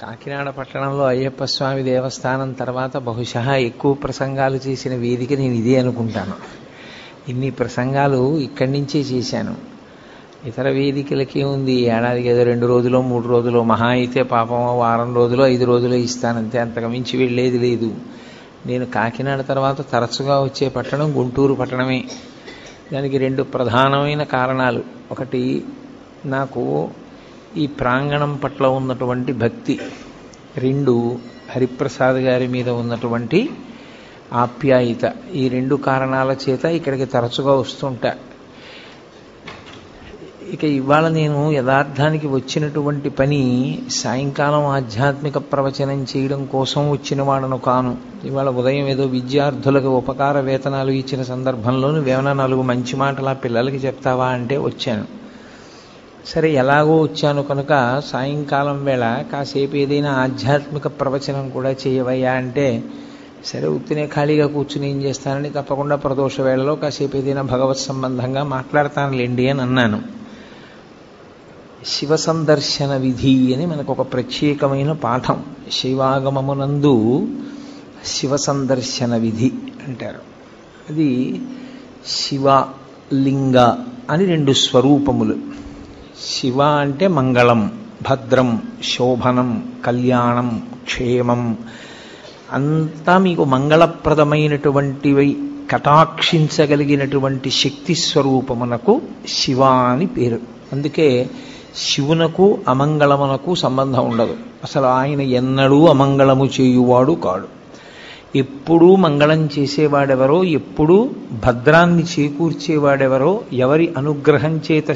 కాకినాడ పట్టణంలో అయ్యప్ప స్వామి దేవస్థానం తర్వాత బహుశా ఎక్కువ ప్రసంగాలు చేసిన వేదిక నేను ఇదే అనుకుంటాను. ఇన్ని ప్రసంగాలు ఇక్కడి నుంచే చేశాను. ఇతర వేదికలకి ఉంది ఏడాదికి ఏదో 2 రోజులో 3 రోజులో, మహా అయితే పాపం వారం రోజులో 5 రోజులో ఇస్తానంతే, అంతకు మించి వెళ్ళేది లేదు. నేను కాకినాడ తర్వాత తరచుగా వచ్చే పట్టణం గుంటూరు పట్టణమే. దానికి 2 ప్రధానమైన కారణాలు. ఒకటి, నాకు ఈ ప్రాంగణం పట్ల ఉన్నటువంటి భక్తి. 2, హరిప్రసాద్ గారి మీద ఉన్నటువంటి ఆప్యాయత. ఈ 2 కారణాల చేత ఇక్కడికి తరచుగా వస్తుంటా. ఇక ఇవాళ నేను యథార్థానికి వచ్చినటువంటి పని సాయంకాలం ఆధ్యాత్మిక ప్రవచనం చేయడం కోసం వచ్చిన వాడను కాను. ఇవాళ ఉదయం ఏదో విద్యార్థులకు ఉపకార వేతనాలు ఇచ్చిన సందర్భంలో నువ్వేమైనా 4 మంచి మాటలు ఆ పిల్లలకి చెప్తావా అంటే వచ్చాను. సరే, ఎలాగో వచ్చాను కనుక సాయంకాలం వేళ కాసేపు ఏదైనా ఆధ్యాత్మిక ప్రవచనం కూడా చేయవయ్యా అంటే, సరే ఉత్తినే ఖాళీగా కూర్చుని ఏం చేస్తానని తప్పకుండా ప్రదోష వేళలో కాసేపు ఏదైనా భగవత్ సంబంధంగా మాట్లాడతానులేండి అని అన్నాను. శివ సందర్శన విధి అని మనకు ఒక ప్రత్యేకమైన పాఠం. శైవాగమమునందు శివ సందర్శన విధి అంటారు. అది శివ, లింగ అని 2 స్వరూపములు. శివ అంటే మంగళం, భద్రం, శోభనం, కళ్యాణం, క్షేమం, అంతా మీకు మంగళప్రదమైనటువంటివి కటాక్షించగలిగినటువంటి శక్తి స్వరూపమునకు శివ అని పేరు. అందుకే శివునకు అమంగళమునకు సంబంధం ఉండదు. అసలు ఆయన ఎన్నడూ అమంగళము చేయువాడు కాడు. ఎప్పుడూ మంగళం చేసేవాడెవరో, ఎప్పుడూ భద్రాన్ని చేకూర్చేవాడెవరో, ఎవరి అనుగ్రహం చేత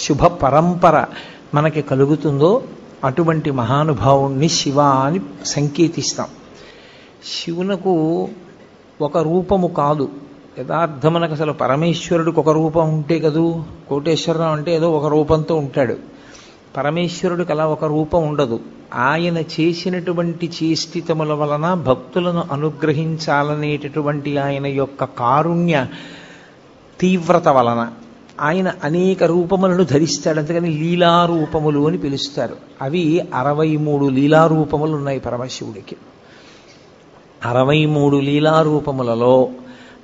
శుభ పరంపర మనకి కలుగుతుందో అటువంటి మహానుభావుణ్ణి శివ అని సంకేతిస్తాం. శివునకు ఒక రూపము కాదు. యథార్థమునకు అసలు పరమేశ్వరుడికి ఒక రూపం ఉంటే కదూ. కోటేశ్వరరావు అంటే ఏదో ఒక రూపంతో ఉంటాడు. పరమేశ్వరుడికి అలా ఒక రూపం ఉండదు. ఆయన చేసినటువంటి చేష్టితముల వలన భక్తులను అనుగ్రహించాలనేటటువంటి ఆయన యొక్క కారుణ్య తీవ్రత వలన ఆయన అనేక రూపములను ధరిస్తాడు. అందుకని లీలారూపములు అని పిలుస్తారు. అవి 63 లీలారూపములు ఉన్నాయి పరమశివుడికి. 63 లీలారూపములలో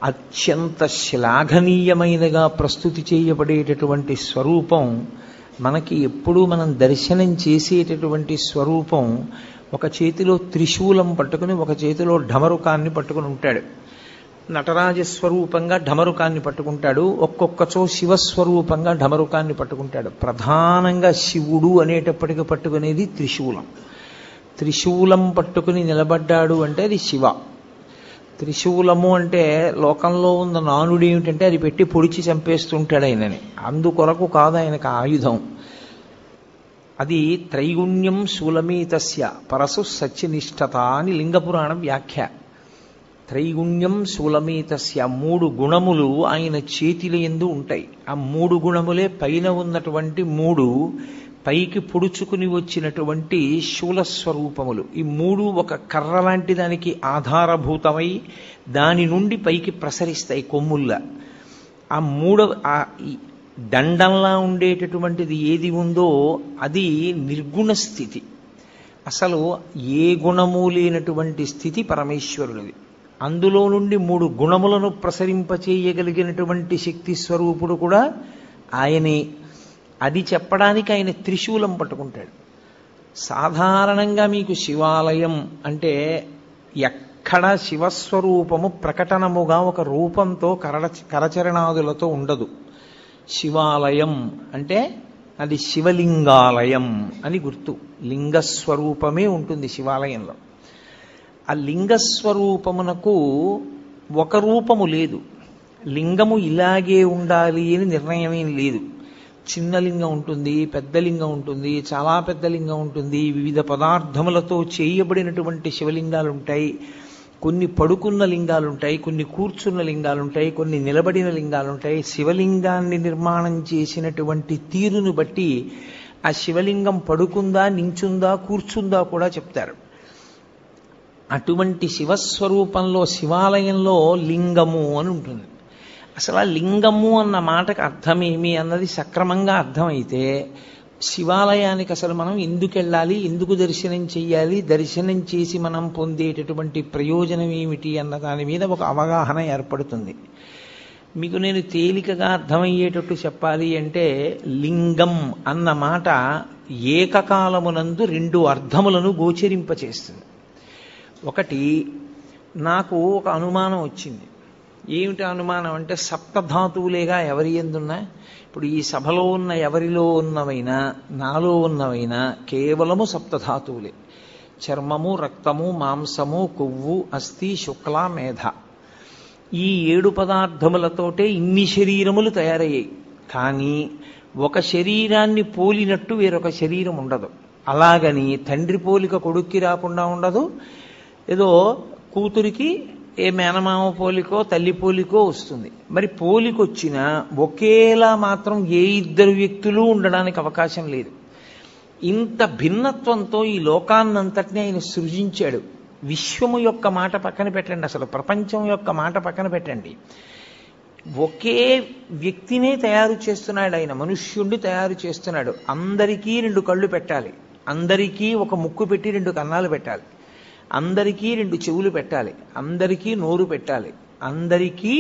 అత్యంత శ్లాఘనీయమైనగా ప్రస్తుతి చేయబడేటటువంటి స్వరూపం, మనకి ఎప్పుడూ మనం దర్శనం చేసేటటువంటి స్వరూపం, ఒక చేతిలో త్రిశూలం పట్టుకుని ఒక చేతిలో ఢమరుకాన్ని పట్టుకుని ఉంటాడు. నటరాజస్వరూపంగా ఢమరుకాన్ని పట్టుకుంటాడు. ఒక్కొక్కచో శివస్వరూపంగా ఢమరుకాన్ని పట్టుకుంటాడు. ప్రధానంగా శివుడు అనేటప్పటికీ పట్టుకునేది త్రిశూలం. త్రిశూలం పట్టుకుని నిలబడ్డాడు అంటే అది శివ. త్రిశూలము అంటే లోకంలో ఉన్న నానుడు ఏమిటంటే అది పెట్టి పొడిచి చంపేస్తుంటాడు ఆయనని. అందుకొరకు కాదు ఆయనకు ఆయుధం. అది త్రైగుణ్యం శూలమేతస్య పరసు సత్యనిష్టత అని లింగపురాణం వ్యాఖ్య. త్రైగుణ్యం శూలమేతస్య, 3 గుణములు ఆయన చేతిల యందు ఉంటాయి. ఆ 3 గుణములే పైన ఉన్నటువంటి 3 పైకి పొడుచుకుని వచ్చినటువంటి శూలస్వరూపములు. ఈ 3 ఒక కర్ర లాంటి దానికి ఆధారభూతమై దాని నుండి పైకి ప్రసరిస్తాయి కొమ్ముల్లా. ఆ 3వ దండంలా ఉండేటటువంటిది ఏది ఉందో అది నిర్గుణ స్థితి. అసలు ఏ గుణము లేనటువంటి స్థితి పరమేశ్వరుడిది. అందులో నుండి 3 గుణములను ప్రసరింపచేయగలిగినటువంటి శక్తి స్వరూపుడు కూడా ఆయనే. అది చెప్పడానికి ఆయన త్రిశూలం పట్టుకుంటాడు. సాధారణంగా మీకు శివాలయం అంటే ఎక్కడ శివస్వరూపము ప్రకటనముగా ఒక రూపంతో కరచరణాదులతో ఉండదు. శివాలయం అంటే అది శివలింగాలయం అని గుర్తు. లింగస్వరూపమే ఉంటుంది శివాలయంలో. ఆ లింగస్వరూపమునకు ఒక రూపము లేదు. లింగము ఇలాగే ఉండాలి అని నిర్ణయమేం లేదు. చిన్న లింగం ఉంటుంది, పెద్ద లింగం ఉంటుంది, చాలా పెద్ద లింగం ఉంటుంది, వివిధ పదార్థములతో చేయబడినటువంటి శివలింగాలు ఉంటాయి. కొన్ని పడుకున్న లింగాలుంటాయి, కొన్ని కూర్చున్న లింగాలుంటాయి, కొన్ని నిలబడిన లింగాలుంటాయి. శివలింగాన్ని నిర్మాణం చేసినటువంటి తీరును బట్టి ఆ శివలింగం పడుకుందా, నించుందా, కూర్చుందా కూడా చెప్తారు. అటువంటి శివస్వరూపంలో శివాలయంలో లింగము అని ఉంటుంది. అసలు ఆ లింగము అన్న మాటకు అర్థమేమి అన్నది సక్రమంగా అర్థమైతే శివాలయానికి అసలు మనం ఎందుకు వెళ్ళాలి, ఎందుకు దర్శనం చెయ్యాలి, దర్శనం చేసి మనం పొందేటటువంటి ప్రయోజనం ఏమిటి అన్న దాని మీద ఒక అవగాహన ఏర్పడుతుంది. మీకు నేను తేలికగా అర్థమయ్యేటట్టు చెప్పాలి అంటే, లింగం అన్న మాట ఏకకాలమునందు రెండు అర్థములను గోచరింపచేస్తుంది. ఒకటి, నాకు ఒక అనుమానం వచ్చింది. ఏమిటి అనుమానం అంటే, సప్తధాతువులేగా ఎవరి ఎందున్నా, ఇప్పుడు ఈ సభలో ఉన్న ఎవరిలో ఉన్నవైనా నాలో ఉన్నవైనా కేవలము సప్తధాతువులే. చర్మము, రక్తము, మాంసము, కొవ్వు, అస్థి, శుక్ల, మేధ, ఈ 7 పదార్థములతోటే ఇన్ని శరీరములు తయారయ్యాయి. కానీ ఒక శరీరాన్ని పోలినట్టు వేరొక శరీరం ఉండదు. అలాగని తండ్రి పోలిక కొడుక్కి రాకుండా ఉండదు, ఏదో కూతురికి ఏ మేనమామ పోలికో తల్లి పోలికో వస్తుంది. మరి పోలికొచ్చినా ఒకేలా మాత్రం ఏ ఇద్దరు వ్యక్తులు ఉండడానికి అవకాశం లేదు. ఇంత భిన్నత్వంతో ఈ లోకాన్నంతటినీ ఆయన సృజించాడు. విశ్వము యొక్క మాట పక్కన పెట్టండి, అసలు ప్రపంచం యొక్క మాట పక్కన పెట్టండి, ఒకే వ్యక్తినే తయారు చేస్తున్నాడు ఆయన. మనుష్యుణ్ణి తయారు చేస్తున్నాడు. అందరికీ 2 కళ్ళు పెట్టాలి, అందరికీ ఒక ముక్కు పెట్టి 2 కన్నాలు పెట్టాలి, అందరికీ 2 చెవులు పెట్టాలి, అందరికీ నోరు పెట్టాలి, అందరికీ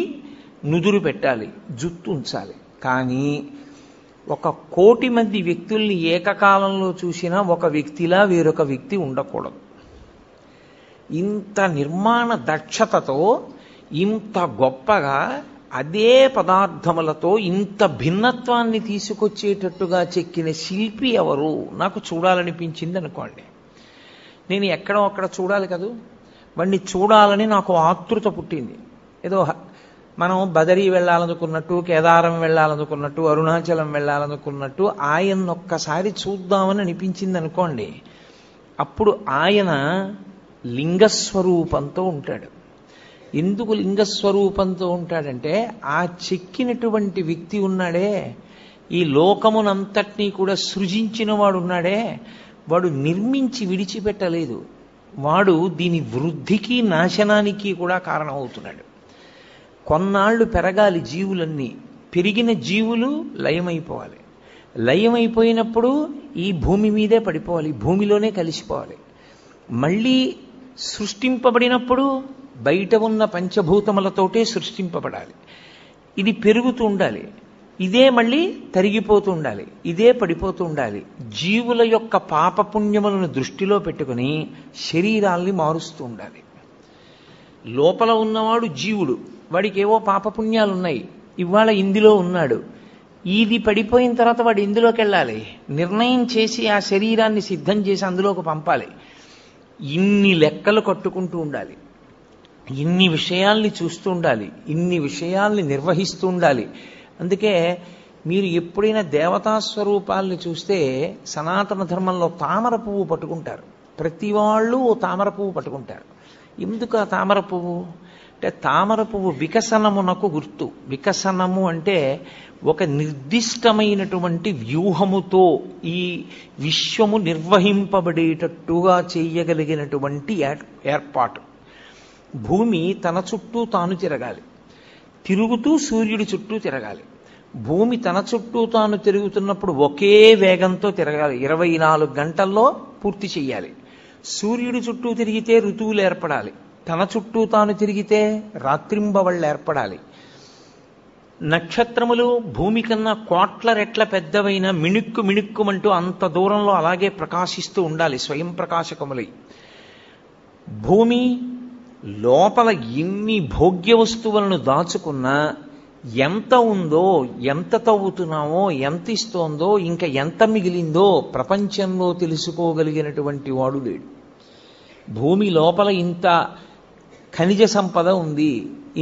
నుదురు పెట్టాలి, జుట్టు ఉంచాలి. కానీ 1,00,00,000 మంది వ్యక్తుల్ని ఏకకాలంలో చూసినా ఒక వ్యక్తిలా వేరొక వ్యక్తి ఉండకూడదు. ఇంత నిర్మాణ దక్షతతో, ఇంత గొప్పగా అదే పదార్థములతో ఇంత భిన్నత్వాన్ని తీసుకొచ్చేటట్టుగా చెక్కిన శిల్పి ఎవరు నాకు చూడాలనిపించింది అనుకోండి. నేను ఎక్కడో అక్కడ చూడాలి కదూ, వాడిని చూడాలని నాకు ఆతృత పుట్టింది. ఏదో మనం బదరీ వెళ్ళాలనుకున్నట్టు, కేదారం వెళ్ళాలనుకున్నట్టు, అరుణాచలం వెళ్ళాలనుకున్నట్టు ఆయన ఒక్కసారి చూద్దామని అనిపించింది అనుకోండి. అప్పుడు ఆయన లింగస్వరూపంతో ఉంటాడు. ఎందుకు లింగస్వరూపంతో ఉంటాడంటే, ఆ చెక్కినటువంటి వ్యక్తి ఉన్నాడే, ఈ లోకమునంతటినీ కూడా సృజించిన వాడు ఉన్నాడే, వాడు నిర్మించి విడిచిపెట్టలేదు. వాడు దీని వృద్ధికి నాశనానికి కూడా కారణమవుతున్నాడు. కొన్నాళ్ళు పెరగాలి జీవులన్నీ, పెరిగిన జీవులు లయమైపోవాలి, లయమైపోయినప్పుడు ఈ భూమి మీదే పడిపోవాలి, భూమిలోనే కలిసిపోవాలి. మళ్ళీ సృష్టింపబడినప్పుడు బయట ఉన్న పంచభూతములతోటే సృష్టింపబడాలి. ఇది పెరుగుతూ ఉండాలి, ఇదే మళ్ళీ తరిగిపోతూ ఉండాలి, ఇదే పడిపోతూ ఉండాలి. జీవుల యొక్క పాపపుణ్యములను దృష్టిలో పెట్టుకుని శరీరాల్ని మారుస్తూ ఉండాలి. లోపల ఉన్నవాడు జీవుడు, వాడికి ఏవో పాపపుణ్యాలున్నాయి, ఇవాళ ఇందులో ఉన్నాడు, ఇది పడిపోయిన తర్వాత వాడు ఇందులోకి వెళ్ళాలి, నిర్ణయం చేసి ఆ శరీరాన్ని సిద్ధం చేసి అందులోకి పంపాలి. ఇన్ని లెక్కలు కట్టుకుంటూ ఉండాలి, ఇన్ని విషయాల్ని చూస్తూ ఉండాలి, ఇన్ని విషయాల్ని నిర్వహిస్తూ ఉండాలి. అందుకే మీరు ఎప్పుడైనా దేవతా స్వరూపాల్ని చూస్తే సనాతన ధర్మంలో తామర పువ్వు పట్టుకుంటారు. ప్రతి వాళ్ళు ఓ తామర పువ్వు పట్టుకుంటారు. ఎందుకు ఆ తామర పువ్వు అంటే, తామర పువ్వు వికసనమునకు గుర్తు. వికసనము అంటే ఒక నిర్దిష్టమైనటువంటి వ్యూహముతో ఈ విశ్వము నిర్వహింపబడేటట్టుగా చేయగలిగినటువంటి ఏర్పాటు. భూమి తన చుట్టూ తాను తిరగాలి, తిరుగుతూ సూర్యుడి చుట్టూ తిరగాలి. భూమి తన చుట్టూ తాను తిరుగుతున్నప్పుడు ఒకే వేగంతో తిరగాలి, 24 గంటల్లో పూర్తి చెయ్యాలి. సూర్యుడి చుట్టూ తిరిగితే ఋతువులు ఏర్పడాలి, తన చుట్టూ తాను తిరిగితే రాత్రింబవళ్ళు ఏర్పడాలి. నక్షత్రములు భూమి కన్నా 1,00,00,000 రెట్ల పెద్దవైన మిణుక్కు మిణుక్కుమంటూ అంత దూరంలో అలాగే ప్రకాశిస్తూ ఉండాలి, స్వయం ప్రకాశకములై. భూమి లోపల ఎన్ని భోగ్య వస్తువులను దాచుకున్నా ఎంత ఉందో, ఎంత తవ్వుతున్నామో, ఎంత ఇస్తోందో, ఇంకా ఎంత మిగిలిందో ప్రపంచంలో తెలుసుకోగలిగినటువంటి వాడు లేడు. భూమి లోపల ఇంత ఖనిజ సంపద ఉంది,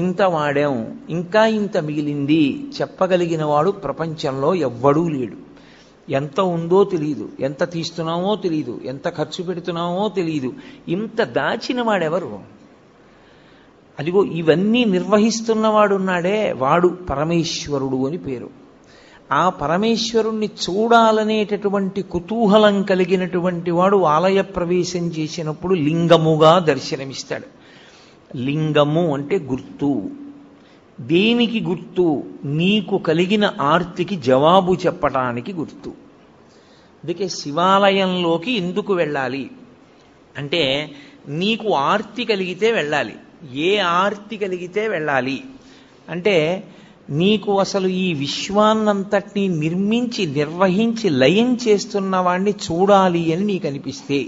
ఇంత వాడాం, ఇంకా ఇంత మిగిలింది చెప్పగలిగిన వాడు ప్రపంచంలో ఎవ్వడూ లేడు. ఎంత ఉందో తెలియదు, ఎంత తీస్తున్నామో తెలియదు, ఎంత ఖర్చు పెడుతున్నామో తెలియదు. ఇంత దాచిన వాడెవరు? అదిగో ఇవన్నీ నిర్వహిస్తున్నవాడున్నాడే, వాడు పరమేశ్వరుడు అని పేరు. ఆ పరమేశ్వరుణ్ణి చూడాలనేటటువంటి కుతూహలం కలిగినటువంటి వాడు ఆలయ ప్రవేశం చేసినప్పుడు లింగముగా దర్శనమిస్తాడు. లింగము అంటే గుర్తు. దేనికి గుర్తు? నీకు కలిగిన ఆర్తికి జవాబు చెప్పటానికి గుర్తు. అందుకే శివాలయంలోకి ఎందుకు వెళ్ళాలి అంటే, నీకు ఆర్తి కలిగితే వెళ్ళాలి. ఏ ఆర్తి కలిగితే వెళ్ళాలి అంటే, నీకు అసలు ఈ విశ్వాన్నంతటినీ నిర్మించి నిర్వహించి లయం చేస్తున్న వాణ్ణి చూడాలి అని నీకు అనిపిస్తే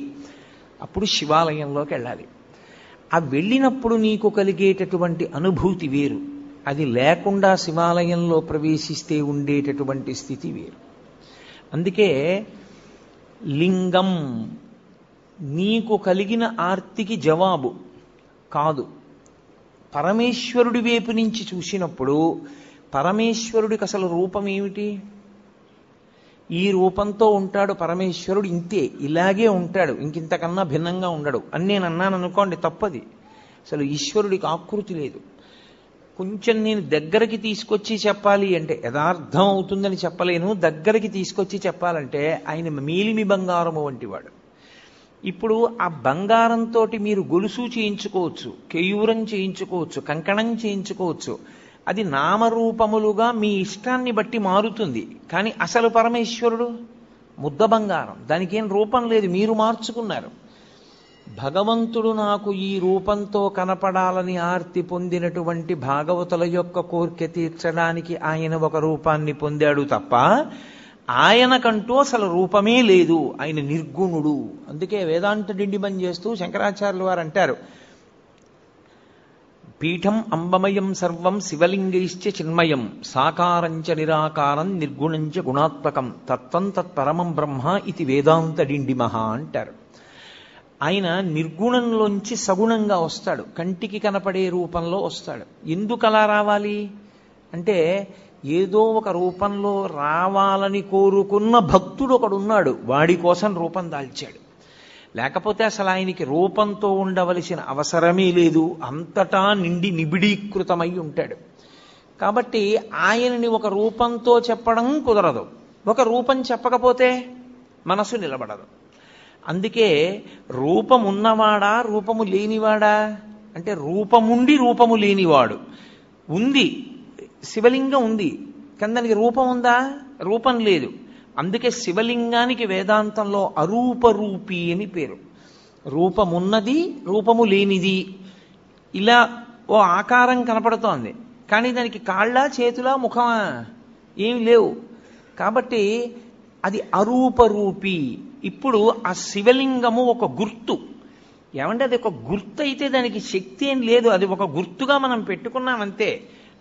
అప్పుడు శివాలయంలోకి వెళ్ళాలి. ఆ వెళ్ళినప్పుడు నీకు కలిగేటటువంటి అనుభూతి వేరు, అది లేకుండా శివాలయంలో ప్రవేశిస్తే ఉండేటటువంటి స్థితి వేరు. అందుకే లింగం నీకు కలిగిన ఆర్తికి జవాబు కాదు. పరమేశ్వరుడి వైపు నుంచి చూసినప్పుడు పరమేశ్వరుడికి అసలు రూపం ఏమిటి? ఈ రూపంతో ఉంటాడు పరమేశ్వరుడు, ఇంతే, ఇలాగే ఉంటాడు, ఇంకింతకన్నా భిన్నంగా ఉండడు అని నేను అన్నాను అనుకోండి, తప్పది. అసలు ఈశ్వరుడికి ఆకృతి లేదు. కొంచెం నేను దగ్గరికి తీసుకొచ్చి చెప్పాలి అంటే, యథార్థం అవుతుందని చెప్పలేను, దగ్గరికి తీసుకొచ్చి చెప్పాలంటే ఆయన మేలిమి బంగారము వంటివాడు. ఇప్పుడు ఆ బంగారంతో మీరు గొలుసు చేయించుకోవచ్చు, కేయూరం చేయించుకోవచ్చు, కంకణం చేయించుకోవచ్చు. అది నామరూపములుగా మీ ఇష్టాన్ని బట్టి మారుతుంది. కానీ అసలు పరమేశ్వరుడు ముద్ద బంగారం, దానికి ఏం రూపం లేదు, మీరు మార్చుకున్నారు. భగవంతుడు నాకు ఈ రూపంతో కనపడాలని ఆర్తి పొందినటువంటి భాగవతుల యొక్క కోరిక తీర్చడానికి ఆయన ఒక రూపాన్ని పొందాడు తప్ప ఆయనకంటూ అసలు రూపమే లేదు. ఆయన నిర్గుణుడు. అందుకే వేదాంత డిండిమం చేస్తూ శంకరాచార్యులు వారు అంటారు, పీఠం అంబమయం సర్వం శివలింగైశ్చ చిన్మయం సాకారంచ నిరాకారం నిర్గుణంచ గుణాత్మకం తత్వం తత్పరమం బ్రహ్మ ఇది వేదాంత డిండిమహ అంటారు. ఆయన నిర్గుణంలోంచి సగుణంగా వస్తాడు, కంటికి కనపడే రూపంలో వస్తాడు. ఎందుకు అలా రావాలి అంటే, ఏదో ఒక రూపంలో రావాలని కోరుకున్న భక్తుడు ఒకడున్నాడు, వాడి కోసం రూపం దాల్చాడు. లేకపోతే అసలు ఆయనకి రూపంతో ఉండవలసిన అవసరమే లేదు, అంతటా నిండి నిబిడీకృతమై ఉంటాడు. కాబట్టి ఆయనని ఒక రూపంతో చెప్పడం కుదరదు. ఒక రూపం చెప్పకపోతే మనసు నిలబడదు. అందుకే రూపం ఉన్నవాడా రూపము లేనివాడా అంటే, రూపముండి రూపము లేనివాడు. ఉంది, శివలింగం ఉంది, కానీ దానికి రూపం ఉందా? రూపం లేదు. అందుకే శివలింగానికి వేదాంతంలో అరూపరూపి అని పేరు. రూపమున్నది, రూపము లేనిది. ఇలా ఓ ఆకారం కనపడుతోంది, కానీ దానికి కాళ్ళ, చేతుల, ముఖమా? ఏమి లేవు. కాబట్టి అది అరూపరూపి. ఇప్పుడు ఆ శివలింగము ఒక గుర్తు. ఏమంటే అది ఒక గుర్తు అయితే దానికి శక్తి ఏం లేదు, అది ఒక గుర్తుగా మనం పెట్టుకున్నామంతే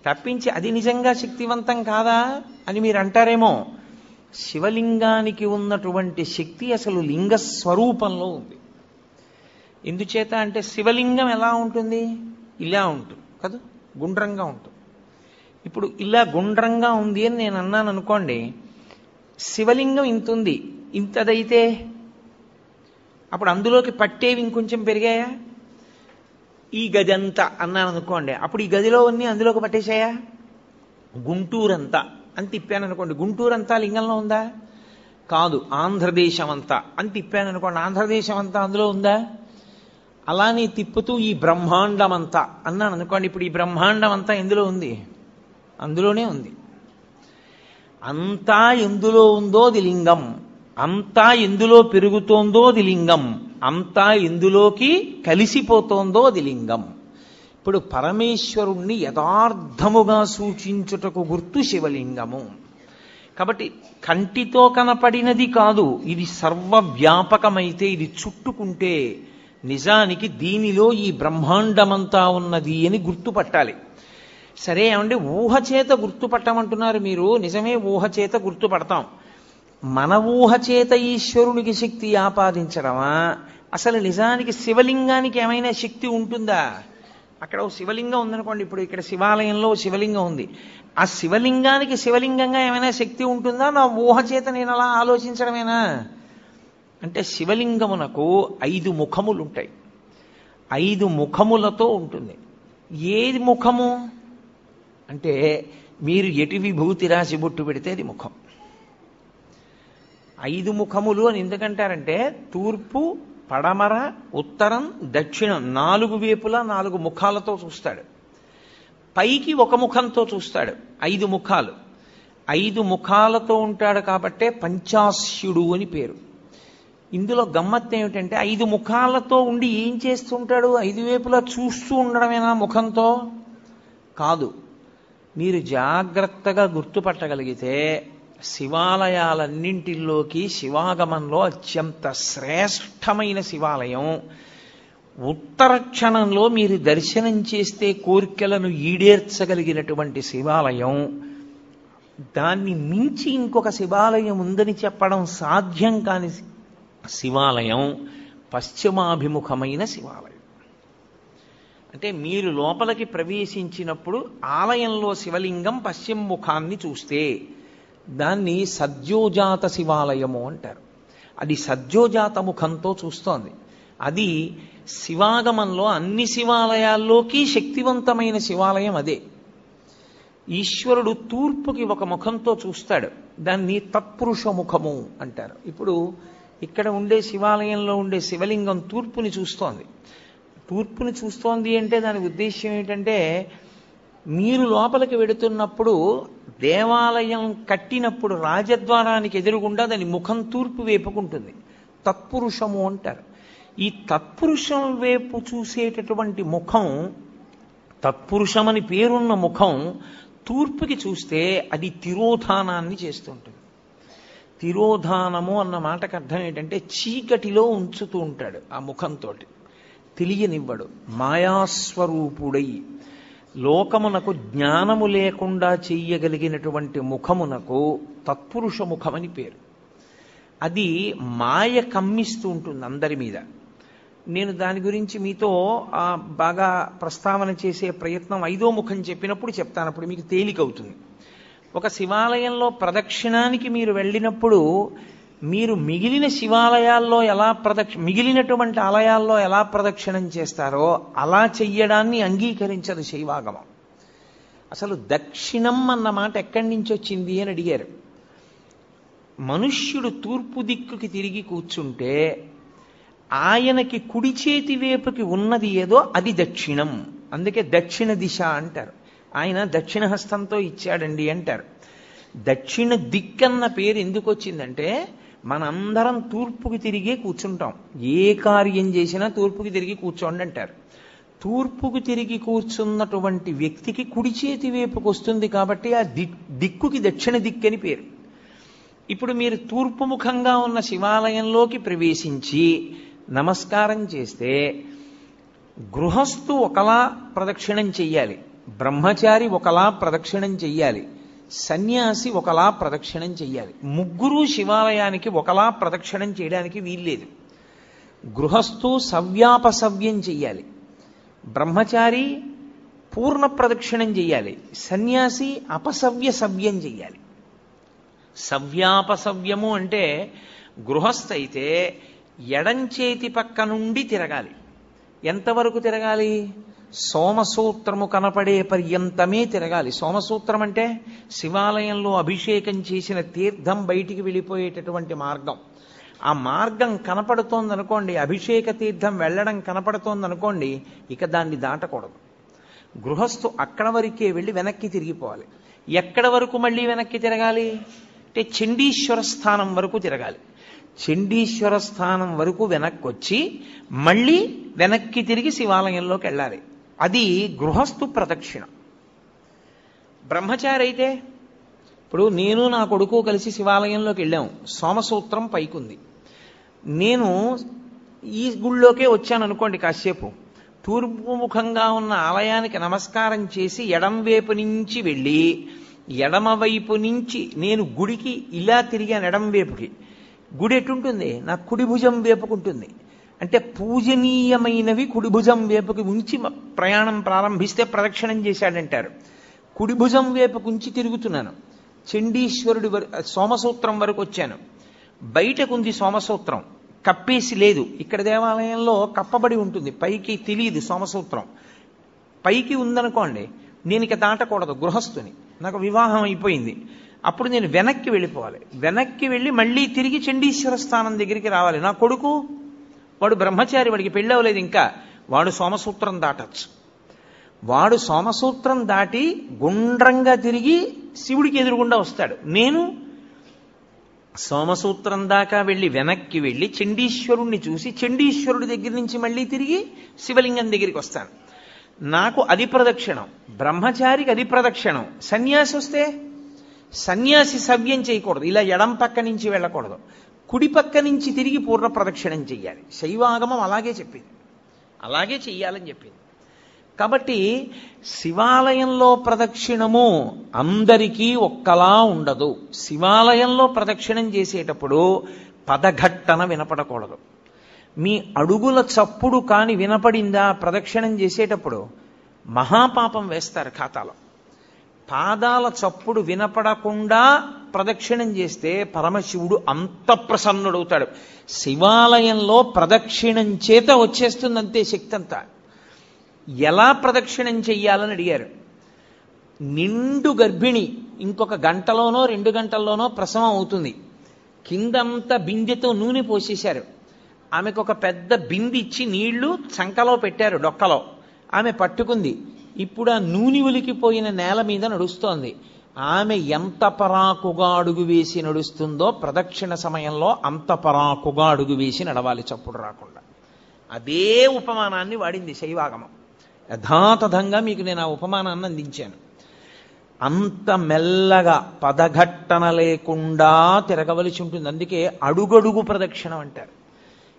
తప్పించి అది నిజంగా శక్తివంతం కాదా అని మీరు అంటారేమో. శివలింగానికి ఉన్నటువంటి శక్తి అసలు లింగ స్వరూపంలో ఉంది. ఎందుచేత అంటే, శివలింగం ఎలా ఉంటుంది? ఇలా ఉంటుంది కదా, గుండ్రంగా ఉంటుంది. ఇప్పుడు ఇలా గుండ్రంగా ఉంది అని నేను అన్నాను అనుకోండి, శివలింగం ఇంత ఉంది, ఇంతదైతే అప్పుడు అందులోకి పట్టేవి ఇంకొంచెం పెరిగాయా? ఈ గది అంతా అన్నాను అనుకోండి, అప్పుడు ఈ గదిలో అన్నీ అందులోకి పట్టేశాయా? గుంటూరంతా అని తిప్పాను అనుకోండి, గుంటూరంతా లింగంలో ఉందా? కాదు. ఆంధ్రదేశం అంతా అని తిప్పాను అనుకోండి, ఆంధ్రదేశం అంతా అందులో ఉందా? అలానే తిప్పుతూ ఈ బ్రహ్మాండం అంతా అన్నాను అనుకోండి, ఇప్పుడు ఈ బ్రహ్మాండం అంతా ఎందులో ఉంది? అందులోనే ఉంది. అంతా ఎందులో ఉందో అది లింగం, అంతా ఎందులో పెరుగుతోందో అది లింగం, అంతా ఎందులోకి కలిసిపోతోందో అది లింగం. ఇప్పుడు పరమేశ్వరుణ్ణి యథార్థముగా సూచించుటకు గుర్తు శివలింగము. కాబట్టి కంటితో కనపడినది కాదు, ఇది సర్వవ్యాపకమైతే, ఇది చుట్టుకుంటే నిజానికి దీనిలో ఈ బ్రహ్మాండమంతా ఉన్నది అని గుర్తుపట్టాలి. సరే, ఏమంటే ఊహ చేత గుర్తుపట్టమంటున్నారు మీరు. నిజమే, ఊహ చేత గుర్తుపడతాం. మన ఊహ చేత ఈశ్వరునికి శక్తి ఆపాదించడమా? అసలు నిజానికి శివలింగానికి ఏమైనా శక్తి ఉంటుందా? అక్కడ ఓ శివలింగం ఉందనుకోండి, ఇప్పుడు ఇక్కడ శివాలయంలో శివలింగం ఉంది, ఆ శివలింగానికి శివలింగంగా ఏమైనా శక్తి ఉంటుందా? నా ఊహ చేత నేను అలా ఆలోచించడమేనా అంటే, శివలింగమునకు 5 ముఖములు ఉంటాయి. 5 ముఖములతో ఉంటుంది. ఏది ముఖము అంటే, మీరు ఎటు విభూతి రాసి బొట్టు పెడితే అది ముఖం. 5 ముఖములు అని ఎందుకంటారంటే, తూర్పు, పడమర, ఉత్తరం, దక్షిణం 4 వైపులా 4 ముఖాలతో చూస్తాడు. పైకి ఒక ముఖంతో చూస్తాడు, 5 ముఖాలు. 5 ముఖాలతో ఉంటాడు కాబట్టే పంచాస్యుడు అని పేరు. ఇందులో గమ్మత్తు ఏమిటంటే 5 ముఖాలతో ఉండి ఏం చేస్తుంటాడు? 5 వైపులా చూస్తూ ఉండడమేనా ముఖంతో? కాదు. మీరు జాగ్రత్తగా గుర్తుపట్టగలిగితే శివాలయాలన్నింటిలోకి శివాగమంలో అత్యంత శ్రేష్టమైన శివాలయం, ఉత్తర క్షణంలో మీరు దర్శనం చేస్తే కోరికలను ఈడేర్చగలిగినటువంటి శివాలయం, దాన్ని మించి ఇంకొక శివాలయం ఉందని చెప్పడం సాధ్యం కాని శివాలయం పశ్చిమాభిముఖమైన శివాలయం. అంటే మీరు లోపలికి ప్రవేశించినప్పుడు ఆలయంలో శివలింగం పశ్చిమ ముఖాన్ని చూస్తే దాన్ని సద్యోజాత శివాలయము అంటారు. అది సద్యోజాత ముఖంతో చూస్తోంది. అది శివాగమంలో అన్ని శివాలయాల్లోకి శక్తివంతమైన శివాలయం అదే. ఈశ్వరుడు తూర్పుకి ఒక ముఖంతో చూస్తాడు, దాన్ని తత్పురుష ముఖము అంటారు. ఇప్పుడు ఇక్కడ ఉండే శివాలయంలో ఉండే శివలింగం తూర్పుని చూస్తోంది. తూర్పుని చూస్తోంది అంటే దాని ఉద్దేశ్యం ఏంటంటే, మీరు లోపలికి వెడుతున్నప్పుడు దేవాలయం కట్టినప్పుడు రాజద్వారానికి ఎదురుగుండా దాని ముఖం తూర్పు వైపుకుంటుంది. తత్పురుషము అంటారు. ఈ తత్పురుషం వైపు చూసేటటువంటి ముఖం, తత్పురుషమని పేరున్న ముఖం తూర్పుకి చూస్తే అది తిరోధానాన్ని చేస్తుంటుంది. తిరోధానము అన్న మాటకు అర్థం ఏంటంటే చీకటిలో ఉంచుతూ ఉంటాడు. ఆ ముఖంతో తెలియనివ్వడు. మాయాస్వరూపుడై లోకమునకు జ్ఞానము లేకుండా చెయ్యగలిగినటువంటి ముఖమునకు తత్పురుష ముఖమని పేరు. అది మాయ కమ్మిస్తూ ఉంటుంది అందరి మీద. నేను దాని గురించి మీతో బాగా ప్రస్తావన చేసే ప్రయత్నం 5వ ముఖం చెప్పినప్పుడు చెప్తాను, అప్పుడు మీకు తేలికవుతుంది. ఒక శివాలయంలో ప్రదక్షిణానికి మీరు వెళ్ళినప్పుడు మీరు మిగిలిన శివాలయాల్లో మిగిలినటువంటి ఆలయాల్లో ఎలా ప్రదక్షిణం చేస్తారో అలా చెయ్యడాన్ని అంగీకరించదు శైవాగమం. అసలు దక్షిణం అన్న మాట ఎక్కడి నుంచి వచ్చింది అని అడిగారు. మనుష్యుడు తూర్పు దిక్కుకి తిరిగి కూర్చుంటే ఆయనకి కుడి చేతి వైపుకి ఉన్నది ఏదో అది దక్షిణం. అందుకే దక్షిణ దిశ అంటారు. ఆయన దక్షిణ హస్తంతో ఇచ్చాడండి అంటారు. దక్షిణ దిక్కన్న పేరు ఎందుకు వచ్చిందంటే మనందరం తూర్పుకి తిరిగే కూర్చుంటాం. ఏ కార్యం చేసినా తూర్పుకి తిరిగి కూర్చోండి అంటారు. తూర్పుకు తిరిగి కూర్చున్నటువంటి వ్యక్తికి కుడి చేతి వైపుకి వస్తుంది కాబట్టి ఆ దిక్కుకి దక్షిణ దిక్కని పేరు. ఇప్పుడు మీరు తూర్పు ముఖంగా ఉన్న శివాలయంలోకి ప్రవేశించి నమస్కారం చేస్తే గృహస్థు ఒకలా ప్రదక్షిణం చెయ్యాలి, బ్రహ్మచారి ఒకలా ప్రదక్షిణం చెయ్యాలి, సన్యాసి ఒకలా ప్రదక్షిణం చెయ్యాలి. ముగ్గురు శివాలయానికి ఒకలా ప్రదక్షిణం చేయడానికి వీల్లేదు. గృహస్థు సవ్యాపసవ్యం చెయ్యాలి, బ్రహ్మచారి పూర్ణ ప్రదక్షిణం చెయ్యాలి, సన్యాసి అపసవ్య సవ్యం చెయ్యాలి. సవ్యాపసవ్యము అంటే గృహస్థ అయితే ఎడంచేతి పక్క నుండి తిరగాలి. ఎంతవరకు తిరగాలి? సోమసూత్రము కనపడే పర్యంతమే తిరగాలి. సోమసూత్రం అంటే శివాలయంలో అభిషేకం చేసిన తీర్థం బయటికి వెళ్ళిపోయేటటువంటి మార్గం. ఆ మార్గం కనపడుతోందనుకోండి, అభిషేక తీర్థం వెళ్ళడం కనపడుతోందనుకోండి, ఇక దాన్ని దాటకూడదు. గృహస్థు అక్కడ వరకే వెళ్ళి వెనక్కి తిరిగిపోవాలి. ఎక్కడ వరకు మళ్ళీ వెనక్కి తిరగాలి అంటే చండీశ్వర స్థానం వరకు తిరగాలి. చండీశ్వర స్థానం వరకు వెనక్కి వచ్చి మళ్ళీ వెనక్కి తిరిగి శివాలయంలోకి వెళ్ళాలి. అది గృహస్థు ప్రదక్షిణ. బ్రహ్మచారి అయితే ఇప్పుడు నేను నా కొడుకు కలిసి శివాలయంలోకి వెళ్ళాము, సోమసూత్రం పైకుంది. నేను ఈ గుళ్ళోకే వచ్చాను అనుకోండి, కాసేపు తూర్పు ముఖంగా ఉన్న ఆలయానికి నమస్కారం చేసి ఎడం వైపు నుంచి వెళ్ళి ఎడమవైపు నుంచి నేను గుడికి ఇలా తిరిగాను. ఎడం వైపుకి గుడి ఎటుంటుంది? నా కుడి భుజం వైపుకుంటుంది. అంటే పూజనీయమైనవి కుడి భుజం వైపుకి ఉంచి ప్రయాణం ప్రారంభిస్తే ప్రదక్షిణం చేశాడంటారు. కుడి భుజం వైపుకు ఉంచి తిరుగుతున్నాను. చండీశ్వరుడి సోమసూత్రం వరకు వచ్చాను. బయటకుంది సోమసూత్రం, కప్పేసి లేదు. ఇక్కడ దేవాలయంలో కప్పబడి ఉంటుంది, పైకి తెలియదు సోమసూత్రం. పైకి ఉందనుకోండి, నేను ఇక దాటకూడదు గృహస్థుని, నాకు వివాహం అయిపోయింది. అప్పుడు నేను వెనక్కి వెళ్ళిపోవాలి. వెనక్కి వెళ్ళి మళ్ళీ తిరిగి చండీశ్వర స్థానం దగ్గరికి రావాలి. నా కొడుకు వాడు బ్రహ్మచారి, వాడికి పెళ్ళి అవ్వలేదు ఇంకా, వాడు సోమసూత్రం దాటచ్చు. వాడు సోమసూత్రం దాటి గుండ్రంగా తిరిగి శివుడికి ఎదురుగుండా వస్తాడు. నేను సోమసూత్రం దాకా వెళ్ళి వెనక్కి వెళ్ళి చండీశ్వరుణ్ణి చూసి చండీశ్వరుడి దగ్గర నుంచి మళ్ళీ తిరిగి శివలింగం దగ్గరికి వస్తాను. నాకు అది ప్రదక్షిణం, బ్రహ్మచారికి అది ప్రదక్షిణం. సన్యాసి వస్తే సన్యాసి సవ్యం చేయకూడదు, ఇలా ఎడం పక్క నుంచి వెళ్ళకూడదు, కుడి పక్క నుంచి తిరిగి పూర్ణ ప్రదక్షిణం చెయ్యాలి. శైవాగమం అలాగే చెప్పింది, అలాగే చెయ్యాలని చెప్పింది. కాబట్టి శివాలయంలో ప్రదక్షిణము అందరికీ ఒక్కలా ఉండదు. శివాలయంలో ప్రదక్షిణం చేసేటప్పుడు పదఘట్టన వినపడకూడదు. మీ అడుగుల చప్పుడు కాని వినపడిందా ప్రదక్షిణం చేసేటప్పుడు మహాపాపం వేస్తారు ఖాతాలో. పాదాల చప్పుడు వినపడకుండా ప్రదక్షిణం చేస్తే పరమశివుడు అంత ప్రసన్నుడవుతాడు. శివాలయంలో ప్రదక్షిణం చేత వచ్చేస్తుందంతే శక్తి అంతా. ఎలా ప్రదక్షిణం చెయ్యాలని అడిగారు. నిండు గర్భిణి ఇంకొక గంటలోనో 2 గంటల్లోనో ప్రసవం అవుతుంది. కిందంతా బిందెతో నూనె పోసేశారు. ఆమెకు ఒక పెద్ద బింది ఇచ్చి నీళ్లు చంకలో పెట్టారు, డొక్కలో. ఆమె పట్టుకుంది. ఇప్పుడు ఆ నూనె ఉలికిపోయిన నేల మీద నడుస్తోంది. ఆమె ఎంత పరాకుగా అడుగు వేసి నడుస్తుందో ప్రదక్షిణ సమయంలో అంత పరాకుగా అడుగు వేసి నడవాలి, చప్పుడు రాకుండా. అదే ఉపమానాన్ని వాడింది శైవాగమం. యథాతథంగా మీకు నేను ఆ ఉపమానాన్ని అందించాను. అంత మెల్లగా పదఘట్టన లేకుండా తిరగవలసి ఉంటుంది. అందుకే అడుగడుగు ప్రదక్షిణం అంటారు.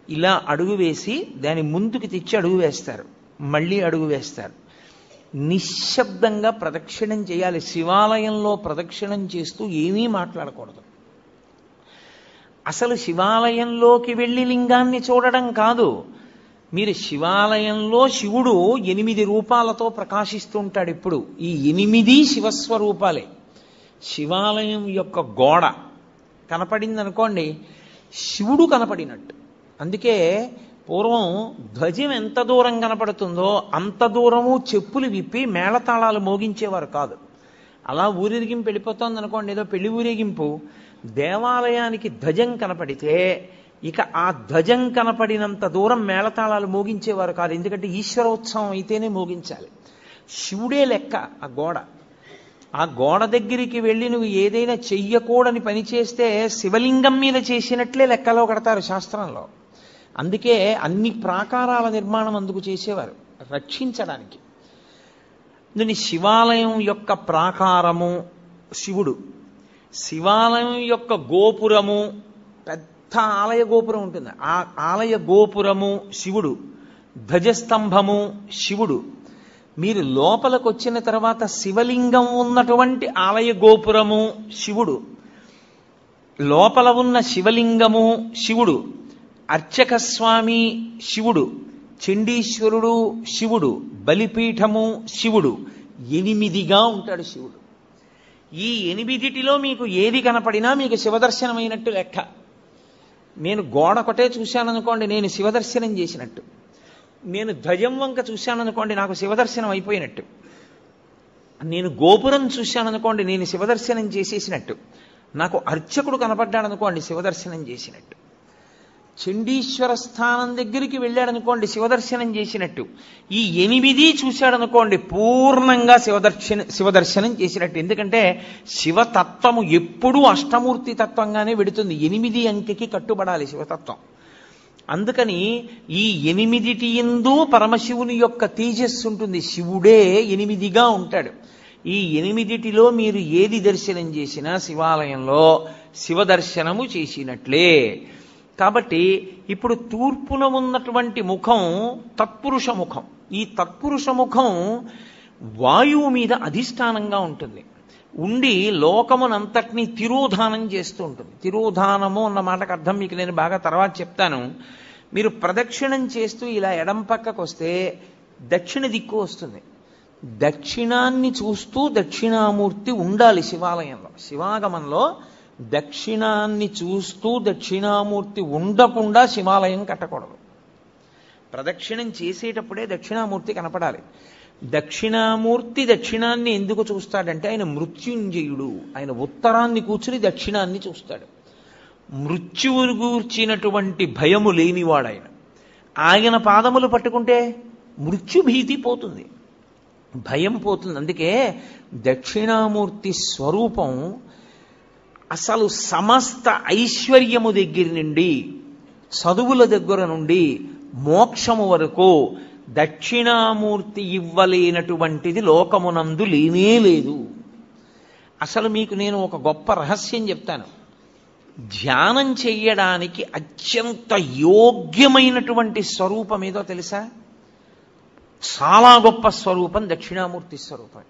ఇలా అడుగు వేసి దాని ముందుకు తెచ్చి అడుగు వేస్తారు, మళ్ళీ అడుగు వేస్తారు. నిశ్శబ్దంగా ప్రదక్షిణం చేయాలి. శివాలయంలో ప్రదక్షిణం చేస్తూ ఏమీ మాట్లాడకూడదు. అసలు శివాలయంలోకి వెళ్ళి లింగాన్ని చూడడం కాదు. మీరు శివాలయంలో శివుడు 8 రూపాలతో ప్రకాశిస్తూ ఉంటాడు. ఇప్పుడు ఈ 8 శివస్వరూపాలే. శివాలయం యొక్క గోడ కనపడింది అనుకోండి, శివుడు కనపడినట్టు. అందుకే పూర్వం ధ్వజం ఎంత దూరం కనపడుతుందో అంత దూరము చెప్పులు విప్పి మేళతాళాలు మోగించేవారు కాదు. అలా ఊరేగింపు వెళ్ళిపోతుంది అనుకోండి, ఏదో పెళ్లి ఊరేగింపు, దేవాలయానికి ధ్వజం కనపడితే ఇక ఆ ధ్వజం కనపడినంత దూరం మేళతాళాలు మోగించేవారు కాదు. ఎందుకంటే ఈశ్వరోత్సవం అయితేనే మోగించాలి. శివుడే లెక్క ఆ గోడ. ఆ గోడ దగ్గరికి వెళ్ళి నువ్వు ఏదైనా చెయ్యకూడని పని చేస్తే శివలింగం మీద చేసినట్లే లెక్కలో కడతారు శాస్త్రంలో. అందుకే అన్ని ప్రాకారాల నిర్మాణం అందుకు చేసేవారు, రక్షించడానికి. దీని శివాలయం యొక్క ప్రాకారము శివుడు, శివాలయం యొక్క గోపురము, పెద్ద ఆలయ గోపురం ఉంటుంది, ఆ ఆలయ గోపురము శివుడు, ధ్వజస్తంభము శివుడు. మీరు లోపలికి వచ్చిన తర్వాత శివలింగం ఉన్నటువంటి ఆలయ గోపురము శివుడు, లోపల ఉన్న శివలింగము శివుడు, అర్చక స్వామి శివుడు, చండీశ్వరుడు శివుడు, బలిపీఠము శివుడు. 8గా ఉంటాడు శివుడు. ఈ 8 మీకు ఏది కనపడినా మీకు శివదర్శనమైనట్టు లెక్క. నేను గోడ ఒకటే చూశాననుకోండి, నేను శివదర్శనం చేసినట్టు. నేను ధ్వజం వంక చూశాననుకోండి, నాకు శివదర్శనం అయిపోయినట్టు. నేను గోపురం చూశాననుకోండి, నేను శివదర్శనం చేసేసినట్టు. నాకు అర్చకుడు కనపడ్డాడనుకోండి, శివదర్శనం చేసినట్టు. చండీశ్వర స్థానం దగ్గరికి వెళ్ళాడనుకోండి, శివదర్శనం చేసినట్టు. ఈ 8 చూశాడనుకోండి, పూర్ణంగా శివదర్శనం చేసినట్టు. ఎందుకంటే శివతత్వము ఎప్పుడూ అష్టమూర్తి తత్వంగానే వెడుతుంది. 8 అంకెకి కట్టుబడాలి శివతత్వం. అందుకని ఈ 8 యందు పరమశివుని యొక్క తేజస్సు ఉంటుంది. శివుడే 8గా ఉంటాడు. ఈ 8 మీరు ఏది దర్శనం చేసినా శివాలయంలో శివదర్శనము చేసినట్లే. కాబట్టి ఇప్పుడు తూర్పున ఉన్నటువంటి ముఖం తత్పురుష ముఖం. ఈ తత్పురుష ముఖం వాయువు మీద అధిష్టానంగా ఉంటుంది. ఉండి లోకమునంతటినీ తిరోధానం చేస్తూ ఉంటుంది. తిరోధానము అన్న మాటకు అర్థం మీకు నేను బాగా తర్వాత చెప్తాను. మీరు ప్రదక్షిణం చేస్తూ ఇలా ఎడం పక్కకు వస్తే దక్షిణ దిక్కు వస్తుంది. దక్షిణాన్ని చూస్తూ దక్షిణామూర్తి ఉండాలి శివాలయంలో. శివాగమంలో దక్షిణాన్ని చూస్తూ దక్షిణామూర్తి ఉండకుండా శివాలయం కట్టకూడదు. ప్రదక్షిణం చేసేటప్పుడే దక్షిణామూర్తి కనపడాలి. దక్షిణామూర్తి దక్షిణాన్ని ఎందుకు చూస్తాడంటే ఆయన మృత్యుంజయుడు. ఆయన ఉత్తరాన్ని కూర్చుని దక్షిణాన్ని చూస్తాడు. మృత్యువును గూర్చినటువంటి భయము లేనివాడు ఆయన. ఆయన పాదములు పట్టుకుంటే మృత్యుభీతి పోతుంది. భయం పోతుంది. అందుకే దక్షిణామూర్తి స్వరూపం అసలు సమస్త ఐశ్వర్యము దగ్గర నుండి, చదువుల దగ్గర నుండి, మోక్షము వరకు దక్షిణామూర్తి ఇవ్వలేనటువంటిది లోకమునందు లేనే లేదు. అసలు మీకు నేను ఒక గొప్ప రహస్యం చెప్తాను. ధ్యానం చెయ్యడానికి అత్యంత యోగ్యమైనటువంటి స్వరూపం ఏదో తెలుసా? చాలా గొప్ప స్వరూపం దక్షిణామూర్తి స్వరూపం.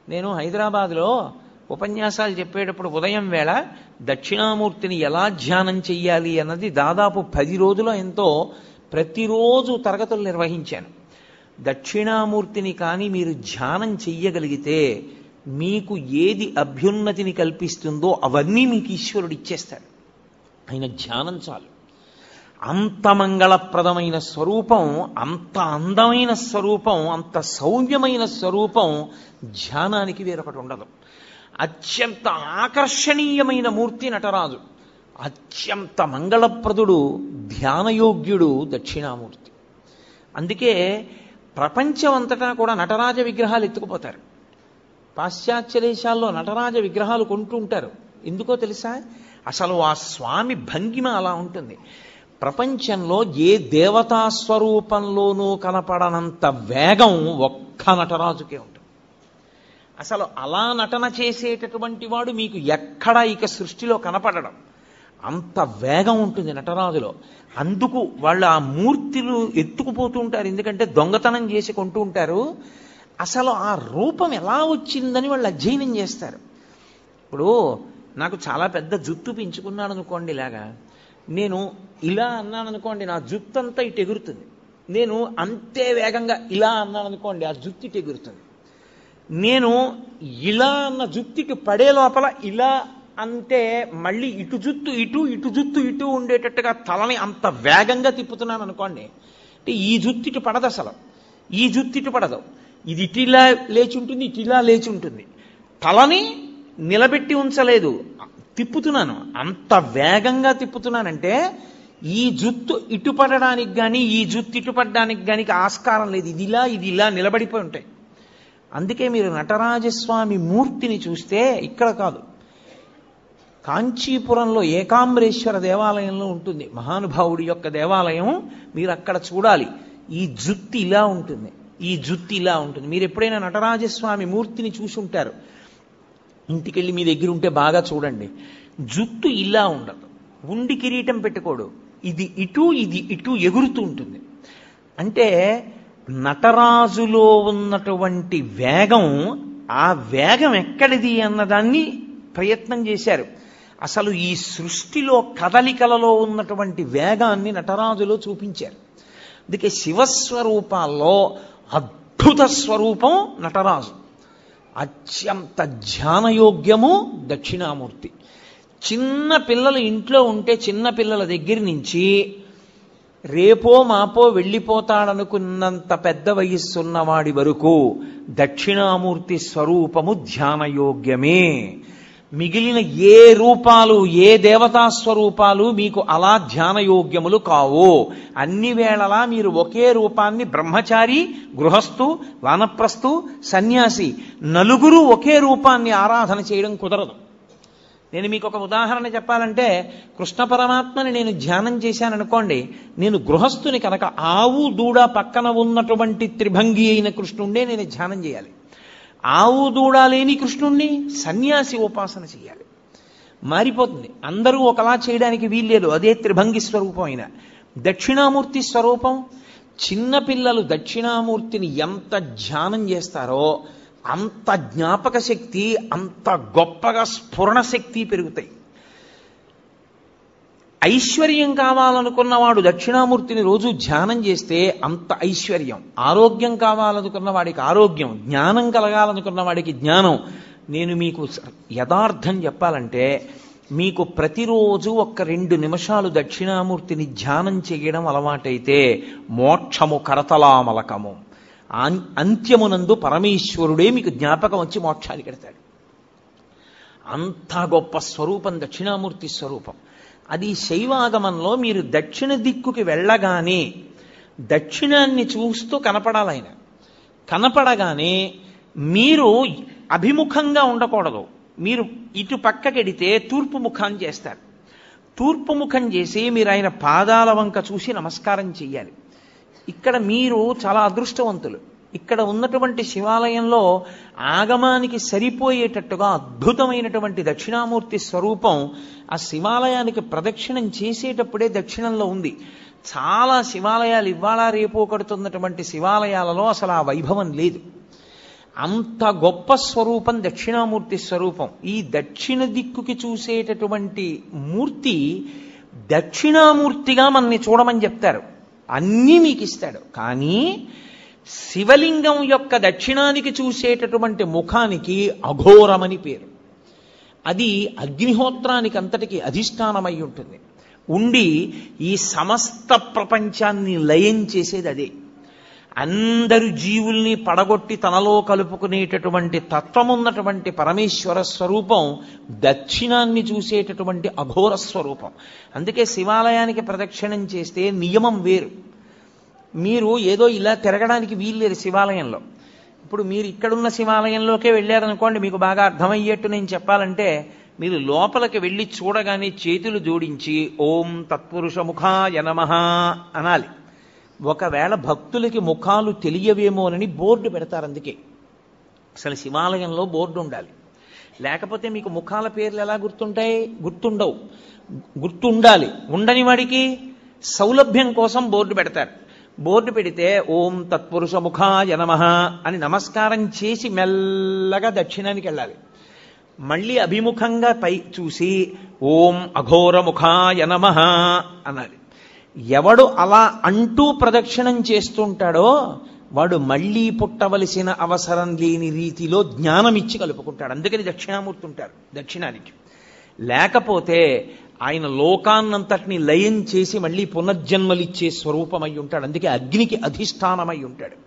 నేను హైదరాబాద్లో ఉపన్యాసాలు చెప్పేటప్పుడు ఉదయం వేళ దక్షిణామూర్తిని ఎలా ధ్యానం చెయ్యాలి అన్నది దాదాపు 10 రోజులు ఎంతో ప్రతిరోజు తరగతులు నిర్వహించాను. దక్షిణామూర్తిని కానీ మీరు ధ్యానం చెయ్యగలిగితే మీకు ఏది అభ్యున్నతిని కల్పిస్తుందో అవన్నీ మీకు ఈశ్వరుడు ఇచ్చేస్తాడు. ఆయన ధ్యానం చాలు. అంత మంగళప్రదమైన స్వరూపం, అంత అందమైన స్వరూపం, అంత సౌమ్యమైన స్వరూపం ధ్యానానికి వేరొకటి ఉండదు. అత్యంత ఆకర్షణీయమైన మూర్తి నటరాజు. అత్యంత మంగళప్రదుడు, ధ్యానయోగ్యుడు దక్షిణామూర్తి. అందుకే ప్రపంచం అంతటా కూడా నటరాజ విగ్రహాలు ఎత్తుకుపోతారు. పాశ్చాత్య దేశాల్లో నటరాజ విగ్రహాలు కొంటూ ఉంటారు. ఎందుకో తెలుసా? అసలు ఆ స్వామి భంగిమ అలా ఉంటుంది. ప్రపంచంలో ఏ దేవతా స్వరూపంలోనూ కనపడనంత వేగం ఒక్క నటరాజుకే ఉంటుంది. అసలు అలా నటన చేసేటటువంటి వాడు మీకు ఎక్కడ ఇక సృష్టిలో కనపడడం. అంత వేగం ఉంటుంది నటరాజులో. అందుకు వాళ్ళు ఆ మూర్తులు ఎత్తుకుపోతూ ఉంటారు. ఎందుకంటే దొంగతనం చేసి కొంటూ ఉంటారు. అసలు ఆ రూపం ఎలా వచ్చిందని వాళ్ళు అధ్యయనం చేస్తారు. ఇప్పుడు నాకు చాలా పెద్ద జుత్తు పెంచుకున్నాను అనుకోండి, ఇలాగా నేను ఇలా అన్నాను అనుకోండి, నా జుత్తు అంతా ఇటు ఎగురుతుంది. నేను అంతే వేగంగా ఇలా అన్నాను అనుకోండి, ఆ జుత్తు ఇటు ఎగురుతుంది. నేను ఇలా అన్న జుత్తుకి పడే లోపల ఇలా అంటే మళ్ళీ ఇటు జుత్తు ఇటు, ఇటు జుత్తు ఇటు ఉండేటట్టుగా తలని అంత వేగంగా తిప్పుతున్నాను అనుకోండి, అంటే ఈ జుత్తు ఇటు పడదు, అసలు ఈ జుత్తు ఇటు పడదు. ఇది ఇటిలా లేచి ఉంటుంది, ఇటిలా లేచి ఉంటుంది. తలని నిలబెట్టి ఉంచలేదు, తిప్పుతున్నాను. అంత వేగంగా తిప్పుతున్నానంటే ఈ జుత్తు ఇటు పడడానికి కానీ ఈ జుత్తు ఇటు పడడానికి కానీ ఆస్కారం లేదు. ఇది ఇలా నిలబడిపోయి ఉంటాయి. అందుకే మీరు నటరాజస్వామి మూర్తిని చూస్తే ఇక్కడ కాదు, కాంచీపురంలో ఏకాంబరేశ్వర దేవాలయంలో ఉంటుంది మహానుభావుడి యొక్క దేవాలయం. మీరు అక్కడ చూడాలి. ఈ జుత్తు ఇలా ఉంటుంది, ఈ జుత్తు ఇలా ఉంటుంది. మీరు ఎప్పుడైనా నటరాజస్వామి మూర్తిని చూసి ఉంటారు, ఇంటికెళ్ళి మీ దగ్గర ఉంటే బాగా చూడండి. జుత్తు ఇలా ఉండదు, ఉండి కిరీటం పెట్టుకోడు, ఇది ఇటు ఇది ఇటు ఎగురుతూ ఉంటుంది. అంటే నటరాజులో ఉన్నటువంటి వేగం, ఆ వేగం ఎక్కడిది అన్నదాన్ని ప్రయత్నం చేశారు. అసలు ఈ సృష్టిలో కదలికలలో ఉన్నటువంటి వేగాన్ని నటరాజులో చూపించారు. అందుకే శివస్వరూపాల్లో అద్భుత స్వరూపం నటరాజు. అత్యంత ధ్యానయోగ్యము దక్షిణామూర్తి. చిన్న పిల్లలు ఇంట్లో ఉంటే చిన్న పిల్లల దగ్గర నుంచి రేపో మాపో వెళ్ళిపోతాడనుకున్నంత పెద్ద వయస్సున్నవాడి వరకు దక్షిణామూర్తి స్వరూపము ధ్యానయోగ్యమే. మిగిలిన ఏ రూపాలు, ఏ దేవతా స్వరూపాలు మీకు అలా ధ్యానయోగ్యములు కావు. అన్ని వేళలా మీరు ఒకే రూపాన్ని బ్రహ్మచారి, గృహస్థు, వానప్రస్థు, సన్యాసి నలుగురు ఒకే రూపాన్ని ఆరాధన చేయడం కుదరదు. నేను మీకు ఒక ఉదాహరణ చెప్పాలంటే, కృష్ణ పరమాత్మని నేను ధ్యానం చేశాననుకోండి, నేను గృహస్థుని కనుక ఆవు దూడ పక్కన ఉన్నటువంటి త్రిభంగి అయిన కృష్ణుండే నేను ధ్యానం చేయాలి. ఆవు దూడ లేని కృష్ణుణ్ణి సన్యాసి ఉపాసన చేయాలి. మారిపోతుంది. అందరూ ఒకలా చేయడానికి వీల్లేదు. అదే త్రిభంగి స్వరూపం అయిన దక్షిణామూర్తి స్వరూపం. చిన్నపిల్లలు దక్షిణామూర్తిని ఎంత ధ్యానం చేస్తారో అంత జ్ఞాపక శక్తి, అంత గొప్పగా స్ఫురణ శక్తి పెరుగుతాయి. ఐశ్వర్యం కావాలనుకున్నవాడు దక్షిణామూర్తిని రోజు ధ్యానం చేస్తే అంత ఐశ్వర్యం. ఆరోగ్యం కావాలనుకున్న వాడికి ఆరోగ్యం, జ్ఞానం కలగాలనుకున్న వాడికి జ్ఞానం. నేను మీకు యథార్థం చెప్పాలంటే, మీకు ప్రతిరోజు 1-2 నిమిషాలు దక్షిణామూర్తిని ధ్యానం చేయడం అలవాటైతే మోక్షము కరతలామలకము. అంత్యమునందు పరమేశ్వరుడే మీకు జ్ఞాపకం వచ్చి మోక్షానికి ఎడతాడు. అంత గొప్ప స్వరూపం దక్షిణామూర్తి స్వరూపం. అది శైవాగమంలో మీరు దక్షిణ దిక్కుకి వెళ్ళగానే దక్షిణాన్ని చూస్తూ కనపడాలి ఆయన. కనపడగానే మీరు అభిముఖంగా ఉండకూడదు. మీరు ఇటు పక్కకెడితే తూర్పు ముఖం చేస్తారు. తూర్పు ముఖం చేసి మీరు ఆయన పాదాల వంక చూసి నమస్కారం చెయ్యాలి. ఇక్కడ మీరు చాలా అదృష్టవంతులు. ఇక్కడ ఉన్నటువంటి శివాలయంలో ఆగమానికి సరిపోయేటట్టుగా అద్భుతమైనటువంటి దక్షిణామూర్తి స్వరూపం ఆ శివాలయానికి ప్రదక్షిణం చేసేటప్పుడే దక్షిణంలో ఉంది. చాలా శివాలయాలు ఇవాళ రేపు కడుతున్నటువంటి శివాలయాలలో అసలు ఆ వైభవం లేదు. అంత గొప్ప స్వరూపం దక్షిణామూర్తి స్వరూపం. ఈ దక్షిణ దిక్కుకి చూసేటటువంటి మూర్తి దక్షిణామూర్తిగా మనని చూడమని చెప్తారు. అన్నీ మీకు ఇస్తాడు. కానీ శివలింగం యొక్క దక్షిణానికి చూసేటటువంటి ముఖానికి అఘోరమని పేరు. అది అగ్నిహోత్రానికి అంతటికి అధిష్టానమై ఉంటుంది. ఉండి ఈ సమస్త ప్రపంచాన్ని లయం చేసేది అదే. అందరు జీవుల్ని పడగొట్టి తనలో కలుపుకునేటటువంటి తత్వమున్నటువంటి పరమేశ్వర స్వరూపం దక్షిణాన్ని చూసేటటువంటి అఘోర స్వరూపం. అందుకే శివాలయానికి ప్రదక్షిణం చేస్తే నియమం వేరు. మీరు ఏదో ఇలా తిరగడానికి వీల్లేదు శివాలయంలో. ఇప్పుడు మీరు ఇక్కడున్న శివాలయంలోకే వెళ్ళారనుకోండి, మీకు బాగా అర్థమయ్యేట్టు నేను చెప్పాలంటే, మీరు లోపలికి వెళ్ళి చూడగానే చేతులు జోడించి ఓం తత్పురుషముఖాయ నమః అనాలి. ఒకవేళ భక్తులకి ముఖాలు తెలియవేమోనని బోర్డు పెడతారు. అందుకే అసలు శివాలయంలో బోర్డు ఉండాలి. లేకపోతే మీకు ముఖాల పేర్లు ఎలా గుర్తుంటాయి? గుర్తుండవు. గుర్తుండాలి. ఉండని వాడికి సౌలభ్యం కోసం బోర్డు పెడతారు. బోర్డు పెడితే ఓం తత్పురుషముఖాయ నమః అని నమస్కారం చేసి మెల్లగా దక్షిణానికి వెళ్ళాలి. మళ్ళీ అభిముఖంగా పై చూసి ఓం అఘోరముఖాయ నమః అనాలి. ఎవడు అలా అంటూ ప్రదక్షిణం చేస్తుంటాడో వాడు మళ్ళీ పుట్టవలసిన అవసరం లేని రీతిలో జ్ఞానం ఇచ్చి కలుపుకుంటాడు. అందుకని దక్షిణామూర్తి ఉంటారు దక్షిణానికి. లేకపోతే ఆయన లోకాన్నంతటిని లయం చేసి మళ్ళీ పునర్జన్మలిచ్చే స్వరూపమై ఉంటాడు. అందుకే అగ్నికి అధిష్టానమై ఉంటాడు.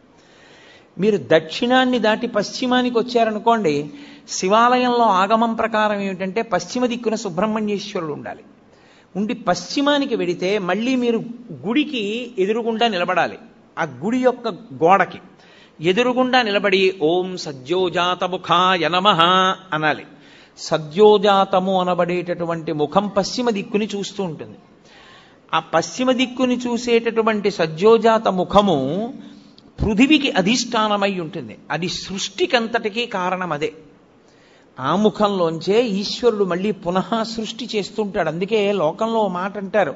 మీరు దక్షిణాన్ని దాటి పశ్చిమానికి వచ్చారనుకోండి, శివాలయంలో ఆగమం ప్రకారం ఏమిటంటే పశ్చిమ దిక్కున సుబ్రహ్మణ్యేశ్వరుడు ఉండాలి. ఉండి పశ్చిమానికి వెడితే మళ్ళీ మీరు గుడికి ఎదురుగుండా నిలబడాలి. ఆ గుడి యొక్క గోడకి ఎదురుగుండా నిలబడి ఓం సద్యోజాతముఖాయ నమః అనాలి. సద్యోజాతము అనబడేటటువంటి ముఖం పశ్చిమ దిక్కుని చూస్తూ ఉంటుంది. ఆ పశ్చిమ దిక్కుని చూసేటటువంటి సద్యోజాత ముఖము పృథివికి అధిష్టానమై ఉంటుంది. అది సృష్టికంతటికీ కారణం అదే. ఆ ముఖంలోంచే ఈశ్వరుడు మళ్ళీ పునః సృష్టి చేస్తుంటాడు. అందుకే లోకంలో మాట అంటారు,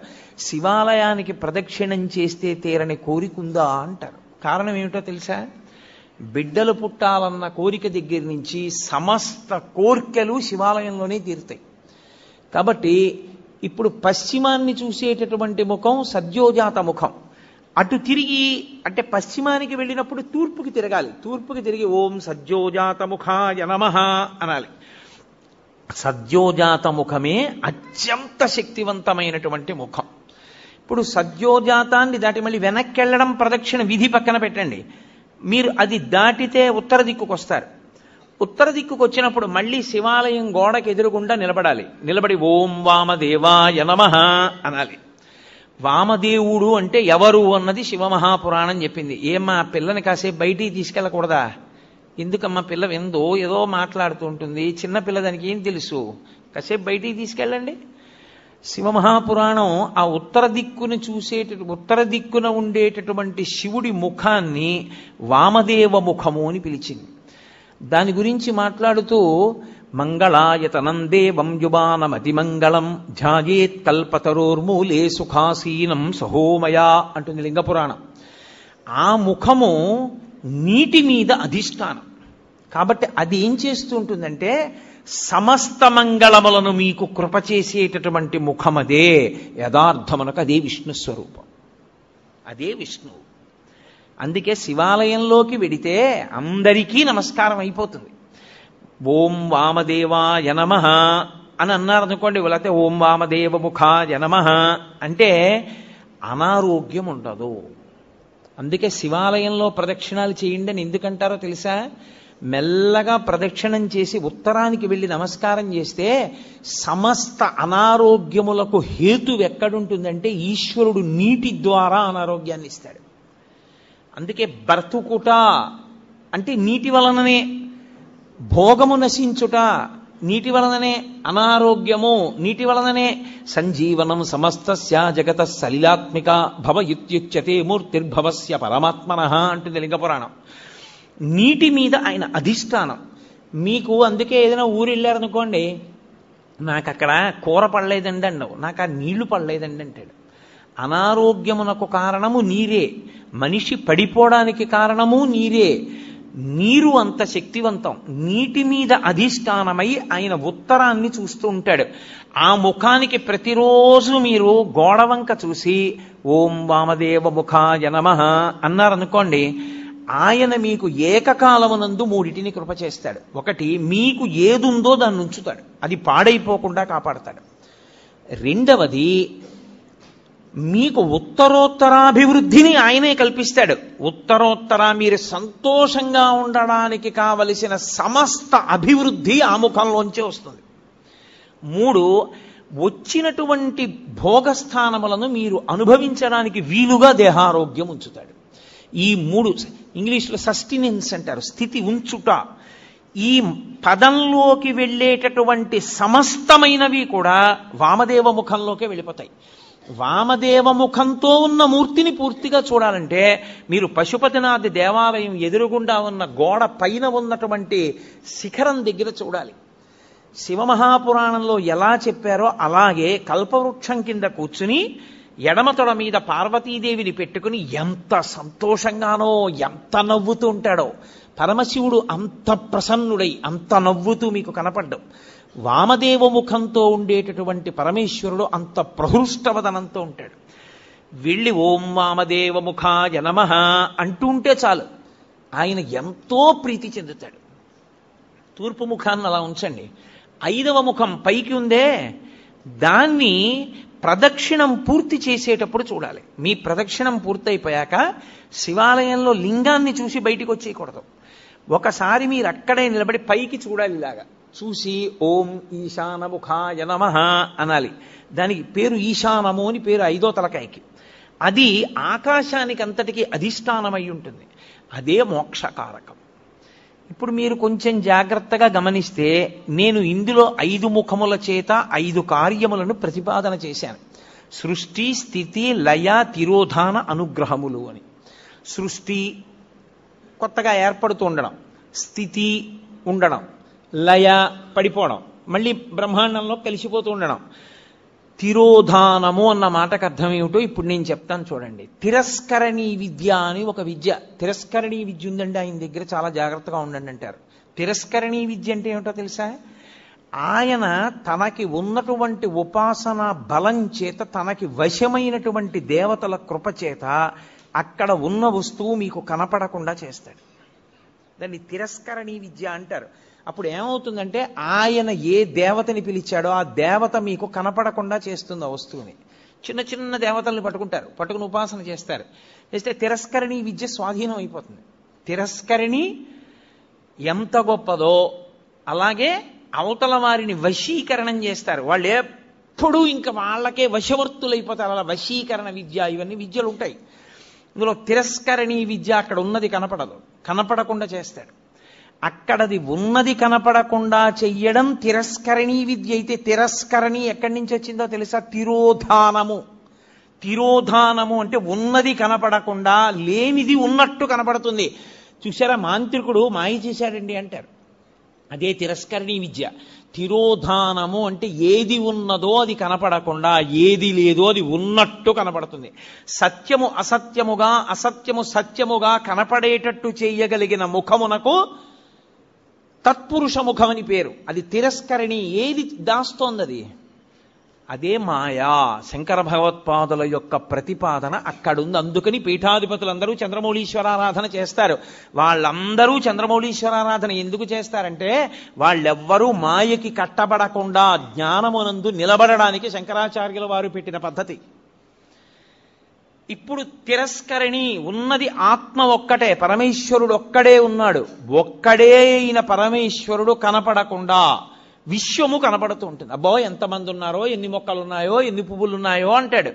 శివాలయానికి ప్రదక్షిణం చేస్తే తీరని కోరికుందా అంటారు. కారణం ఏమిటో తెలుసా? బిడ్డలు పుట్టాలన్న కోరిక దగ్గర నుంచి సమస్త కోర్కెలు శివాలయంలోనే తీరుతాయి. కాబట్టి ఇప్పుడు పశ్చిమాన్ని చూసేటటువంటి ముఖం సద్యోజాత ముఖం. అటు తిరిగి అంటే పశ్చిమానికి వెళ్ళినప్పుడు తూర్పుకి తిరగాలి. తూర్పుకి తిరిగి ఓం సద్యోజాత ముఖాయ నమః అనాలి. సద్యోజాత ముఖమే అత్యంత శక్తివంతమైనటువంటి ముఖం. ఇప్పుడు సద్యోజాతాన్ని దాటి మళ్ళీ వెనక్కి వెళ్ళడం ప్రదక్షిణ విధి పక్కన పెట్టండి. మీరు అది దాటితే ఉత్తర దిక్కుకు వస్తారు. ఉత్తర దిక్కుకు వచ్చినప్పుడు మళ్ళీ శివాలయం గోడకి ఎదురుగుండా నిలబడాలి. నిలబడి ఓం వామదేవాయ నమః అనాలి. వామదేవుడు అంటే ఎవరు అన్నది శివమహాపురాణం చెప్పింది. ఏమ్మా పిల్లని కాసేపు బయటికి తీసుకెళ్ళకూడదా? ఎందుకమ్మా పిల్ల ఎందో ఏదో మాట్లాడుతూ ఉంటుంది, చిన్నపిల్ల దానికి ఏం తెలుసు, కాసేపు బయటికి తీసుకెళ్ళండి. శివమహాపురాణం ఆ ఉత్తర దిక్కున ఉండేటటువంటి శివుడి ముఖాన్ని వామదేవ ముఖము అని పిలిచింది. దాని గురించి మాట్లాడుతూ మంగళాయతనం దేవం యువానమతిమంగళం ధ్యాయేత్ కల్పతరోర్మూలే సుఖాసీనం సహోమయా అంటుంది లింగపురాణం. ఆ ముఖము నీటి మీద అధిష్టానం కాబట్టి అది ఏం చేస్తూ ఉంటుందంటే సమస్త మంగళములను మీకు కృప చేసేటటువంటి ముఖమదే. యథార్థమునకు అదే విష్ణు స్వరూపం, అదే విష్ణువు. అందుకే శివాలయంలోకి వెడితే అందరికీ నమస్కారం అయిపోతుంది. ఓం వామదేవాయ నమః అని అన్నారనుకోండి, లేకపోతే ఓం వామదేవ ముఖాయ నమః అంటే అనారోగ్యం ఉండదు. అందుకే శివాలయంలో ప్రదక్షిణాలు చేయండి అని ఎందుకంటారో తెలుసా? మెల్లగా ప్రదక్షిణం చేసి ఉత్తరానికి వెళ్ళి నమస్కారం చేస్తే సమస్త అనారోగ్యములకు హేతు ఎక్కడుంటుందంటే ఈశ్వరుడు నీటి ద్వారా అనారోగ్యాన్ని ఇస్తాడు. అందుకే బ్రతుకుట అంటే నీటి వలననే భోగము నశించుట, నీటి వలననే అనారోగ్యము, నీటి వలననే సంజీవనం సమస్తస్య జగత సలిలాత్మిక భవయుత్యుచ్యతే మూర్తిర్భవస్య పరమాత్మనః అంటుంది లింగ పురాణం. నీటి మీద ఆయన అధిష్టానం. మీకు అందుకే ఏదైనా ఊరు వెళ్ళారనుకోండి, నాకు అక్కడ కూర పడలేదండి అన్నావు, నాకు ఆ నీళ్లు పడలేదండి అంటాడు. అనారోగ్యమునకు కారణము నీరే, మనిషి పడిపోవడానికి కారణము నీరే. నీరు అంత శక్తివంతం. నీటి మీద అధిష్టానమై ఆయన ఉత్తరాన్ని చూస్తూ ఉంటాడు. ఆ ముఖానికి ప్రతిరోజు మీరు గోడవంక చూసి ఓం వామదేవ ముఖాయ నమః అన్నారనుకోండి, ఆయన మీకు ఏకకాలమునందు మూడిటిని కృప చేస్తాడు. ఒకటి, మీకు ఏదుందో దాన్ని ఉంచుతాడు, అది పాడైపోకుండా కాపాడతాడు. రెండవది, మీకు ఉత్తరోత్తరాభివృద్ధిని ఆయనే కల్పిస్తాడు. ఉత్తరోత్తర మీరు సంతోషంగా ఉండడానికి కావలసిన సమస్త అభివృద్ధి ఆ ముఖంలోంచే వస్తుంది. మూడు, వచ్చినటువంటి భోగస్థానములను మీరు అనుభవించడానికి వీలుగా దేహారోగ్యం ఉంచుతాడు. ఈ మూడు ఇంగ్లీష్లో సస్టినెన్స్ అంటారు, స్థితి ఉంచుట. ఈ పదంలోకి వెళ్ళేటటువంటి సమస్తమైనవి కూడా వామదేవ ముఖంలోకే వెళ్ళిపోతాయి. వామదేవ ముఖంతో ఉన్న మూర్తిని పూర్తిగా చూడాలంటే మీరు పశుపతినాథ్ దేవాలయం ఎదురుగుండా ఉన్న గోడ పైన ఉన్నటువంటి శిఖరం దగ్గర చూడాలి. శివమహాపురాణంలో ఎలా చెప్పారో అలాగే కల్పవృక్షం కింద కూర్చుని ఎడమతొడ మీద పార్వతీదేవిని పెట్టుకుని ఎంత సంతోషంగానో, ఎంత నవ్వుతూ ఉంటాడో. పరమశివుడు అంత ప్రసన్నుడై అంత నవ్వుతూ మీకు కనపడ్డం. వామదేవ ముఖంతో ఉండేటటువంటి పరమేశ్వరుడు అంత ప్రహృష్టవదనంతో ఉంటాడు. వెళ్ళి ఓం వామదేవ ముఖాయ నమః అంటూ ఉంటే చాలు, ఆయన ఎంతో ప్రీతి చెందుతాడు. తూర్పు ముఖాన్ని అలా ఉంచండి. 5వ ముఖం పైకి ఉందే, దాన్ని ప్రదక్షిణం పూర్తి చేసేటప్పుడు చూడాలి. మీ ప్రదక్షిణం పూర్తయిపోయాక శివాలయంలో లింగాన్ని చూసి బయటికి వచ్చేయకూడదు. ఒకసారి మీరు అక్కడే నిలబడి పైకి చూడాలి. ఇలాగా చూసి ఓం ఈశానముఖాయ నమః అనాలి. దానికి పేరు ఈశానము అని పేరు 5వ తలకాయకి. అది ఆకాశానికి అంతటికీ అధిష్టానమై ఉంటుంది. అదే మోక్షకారకం. ఇప్పుడు మీరు కొంచెం జాగ్రత్తగా గమనిస్తే నేను ఇందులో 5 ముఖముల చేత 5 కార్యములను ప్రతిపాదన చేశాను. సృష్టి, స్థితి, లయ, తిరోధాన, అనుగ్రహములు అని. సృష్టి కొత్తగా ఏర్పడుతూ ఉండడం, స్థితి ఉండడం, లయ పడిపోవడం, మళ్ళీ బ్రహ్మాండంలో కలిసిపోతూ ఉండడం. తిరోధానము అన్న మాటకు అర్థం ఏమిటో ఇప్పుడు నేను చెప్తాను చూడండి. తిరస్కరణీ విద్య అని ఒక విద్య, తిరస్కరణీ విద్య ఉందండి ఆయన దగ్గర, చాలా జాగ్రత్తగా ఉండండి అంటారు. తిరస్కరణీ విద్య అంటే ఏమిటో తెలుసా? ఆయన తనకి ఉన్నటువంటి ఉపాసన బలం చేత, తనకి వశమైనటువంటి దేవతల కృప చేత అక్కడ ఉన్న వస్తువు మీకు కనపడకుండా చేస్తాడు. దాన్ని తిరస్కరణీ విద్య అంటారు. అప్పుడు ఏమవుతుందంటే ఆయన ఏ దేవతని పిలిచాడో ఆ దేవత మీకు కనపడకుండా చేస్తుంది ఆ వస్తువుని. చిన్న చిన్న దేవతల్ని పట్టుకుని ఉపాసన చేస్తారు. చేస్తే తిరస్కరణీ విద్య స్వాధీనం అయిపోతుంది. తిరస్కరణి ఎంత గొప్పదో అలాగే అవతల వారిని వశీకరణం చేస్తారు. వాళ్ళు ఎప్పుడూ ఇంకా వాళ్ళకే వశవర్తులైపోతారు. అలా వశీకరణ విద్య, ఇవన్నీ విద్యలు ఉంటాయి. ఇందులో తిరస్కరణీ విద్య అక్కడ ఉన్నది కనపడదు, కనపడకుండా చేస్తాడు. అక్కడది ఉన్నది కనపడకుండా చెయ్యడం తిరస్కరణీ విద్య అయితే, తిరస్కరణి ఎక్కడి నుంచి వచ్చిందో తెలుసా? తిరోధానము. తిరోధానము అంటే ఉన్నది కనపడకుండా లేనిది ఉన్నట్టు కనపడుతుంది. చూసారా, మాంత్రికుడు మాయ చేశాడండి అంటారు. అదే తిరస్కరణీ విద్య. తిరోధానము అంటే ఏది ఉన్నదో అది కనపడకుండా, ఏది లేదో అది ఉన్నట్టు కనపడుతుంది. సత్యము అసత్యముగా, అసత్యము సత్యముగా కనపడేటట్టు చేయగలిగిన ముఖమునకు తత్పురుష ముఖం అని పేరు. అది తిరస్కరణి. ఏది దాస్తోంది అది? అదే మాయా. శంకర భగవత్పాదుల యొక్క ప్రతిపాదన అక్కడుంది. అందుకని పీఠాధిపతులందరూ చంద్రమౌళీశ్వరారాధన చేస్తారు. వాళ్ళందరూ చంద్రమౌళీశ్వరారాధన ఎందుకు చేస్తారంటే వాళ్ళెవ్వరూ మాయకి కట్టబడకుండా జ్ఞానమునందు నిలబడడానికి శంకరాచార్యుల వారు పెట్టిన పద్ధతి. ఇప్పుడు తిరస్కరణి ఉన్నది ఆత్మ ఒక్కటే, పరమేశ్వరుడు ఒక్కడే ఉన్నాడు. ఒక్కడే అయిన పరమేశ్వరుడు కనపడకుండా విశ్వము కనపడుతూ ఉంటుంది. అబ్బో ఎంతమంది ఉన్నారో, ఎన్ని మొక్కలు ఉన్నాయో, ఎన్ని పువ్వులు ఉన్నాయో అంటాడు.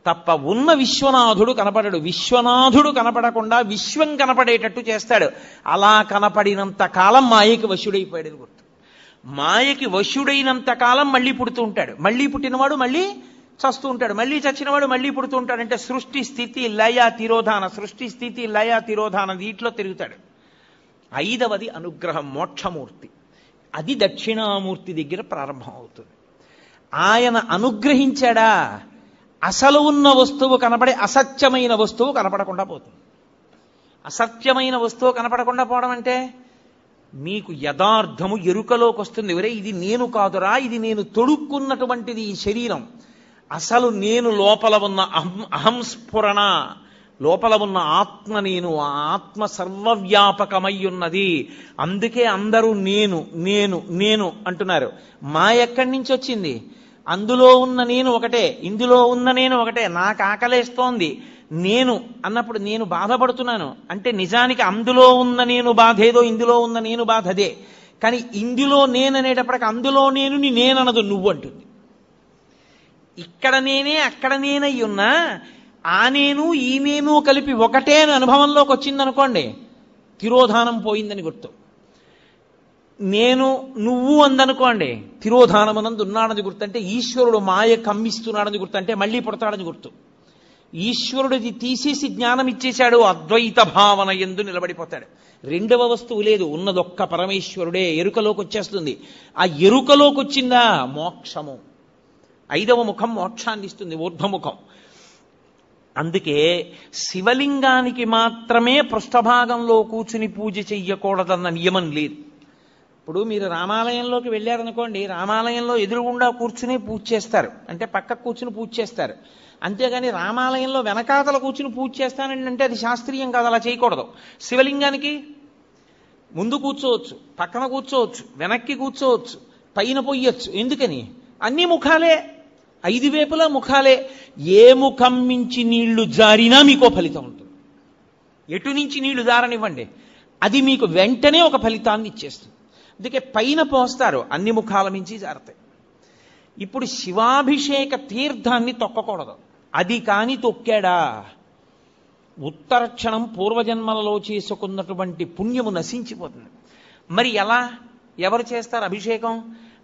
తప్ప ఉన్న విశ్వనాథుడు కనపడడు. విశ్వనాథుడు కనపడకుండా విశ్వం కనపడేటట్టు చేస్తాడు. అలా కనపడినంత కాలం మాయకి వశుడైపోయాడు గుర్తు. మాయకి వశుడైనంత కాలం మళ్ళీ పుడుతూ ఉంటాడు. మళ్ళీ పుట్టినవాడు మళ్ళీ చస్తూ ఉంటాడు. మళ్ళీ చచ్చినవాడు మళ్ళీ పుడుతూ ఉంటాడు. అంటే సృష్టి స్థితి లయ తిరోధాన, సృష్టి స్థితి లయ తిరోధాన వీటిలో తిరుగుతాడు. 5వది అనుగ్రహం, మోక్షమూర్తి. అది దక్షిణామూర్తి దగ్గర ప్రారంభం అవుతుంది. ఆయన అనుగ్రహించాడా అసలు ఉన్న వస్తువు కనపడే అసత్యమైన వస్తువు కనపడకుండా పోతుంది. అసత్యమైన వస్తువు కనపడకుండా పోవడం అంటే మీకు యథార్థము ఎరుకలోకి వస్తుంది. ఒరే ఇది నేను కాదురా, ఇది నేను తొడుక్కున్నటువంటిది ఈ శరీరం. అసలు నేను లోపల ఉన్న అహంస్ఫురణ, లోపల ఉన్న ఆత్మ నేను, ఆ ఆత్మ సర్వవ్యాపకమై ఉన్నది. అందుకే అందరూ నేను నేను నేను అంటున్నారు. మా ఎక్కడి నుంచి వచ్చింది? అందులో ఉన్న నేను ఒకటే, ఇందులో ఉన్న నేను ఒకటే. నాకు ఆకలేస్తోంది నేను అన్నప్పుడు నేను బాధపడుతున్నాను అంటే నిజానికి అందులో ఉన్న నేను బాధ ఏదో, ఇందులో ఉన్న నేను బాధ అదే. కానీ ఇందులో నేను అనేటప్పటికి అందులో నేనుని నేననదు, నువ్వు అంటుంది. ఇక్కడ నేనే అక్కడ నేనై ఉన్నా ఆ నేను ఈ నేను కలిపి ఒకటే అని అనుభవంలోకి వచ్చిందనుకోండి, తిరోధానం పోయిందని గుర్తు. నేను నువ్వు అందనుకోండి, తిరోధానమునందు ఉన్నాడని గుర్తు. అంటే ఈశ్వరుడు మాయ కమ్మిస్తున్నాడని గుర్తు. అంటే మళ్ళీ పుడతాడని గుర్తు. ఈశ్వరుడిది తీసేసి జ్ఞానం ఇచ్చేశాడు, అద్వైత భావన యందు నిలబడిపోతాడు. రెండవ వస్తువు లేదు, ఉన్నదొక్క పరమేశ్వరుడే. ఎరుకలోకి వచ్చేస్తుంది. ఆ ఎరుకలోకి వచ్చిందా మోక్షము. 5వ ముఖం మోక్షాన్ని ఇస్తుంది, ఊర్ధ్వముఖం. అందుకే శివలింగానికి మాత్రమే పృష్ఠభాగంలో కూర్చుని పూజ చెయ్యకూడదన్న నియమం లేదు. ఇప్పుడు మీరు రామాలయంలోకి వెళ్ళారనుకోండి, రామాలయంలో ఎదురుగుండా కూర్చుని పూజ చేస్తారు, అంటే పక్కకు కూర్చుని పూజ చేస్తారు. అంతేగాని రామాలయంలో వెనకాతల కూర్చుని పూజ చేస్తానండి అంటే అది శాస్త్రీయం కాదు, అలా చేయకూడదు. శివలింగానికి ముందు కూర్చోవచ్చు, పక్కన కూర్చోవచ్చు, వెనక్కి కూర్చోవచ్చు, పైన పొయ్యొచ్చు. ఎందుకని? అన్ని ముఖాలే, 5 వైపులా ముఖాలే. ఏ ముఖం నుంచి నీళ్లు జారినా మీకో ఫలితం ఉంటుంది. ఎటు నుంచి నీళ్లు జారనివ్వండి, అది మీకు వెంటనే ఒక ఫలితాన్ని ఇచ్చేస్తుంది. అందుకే పైన పోస్తారు, అన్ని ముఖాల నుంచి జారతాయి. ఇప్పుడు శివాభిషేక తీర్థాన్ని తొక్కకూడదు. అది కాని తొక్కాడా ఉత్తర క్షణం పూర్వజన్మలలో చేసుకున్నటువంటి పుణ్యము నశించిపోతుంది. మరి ఎలా, ఎవరు చేస్తారు అభిషేకం?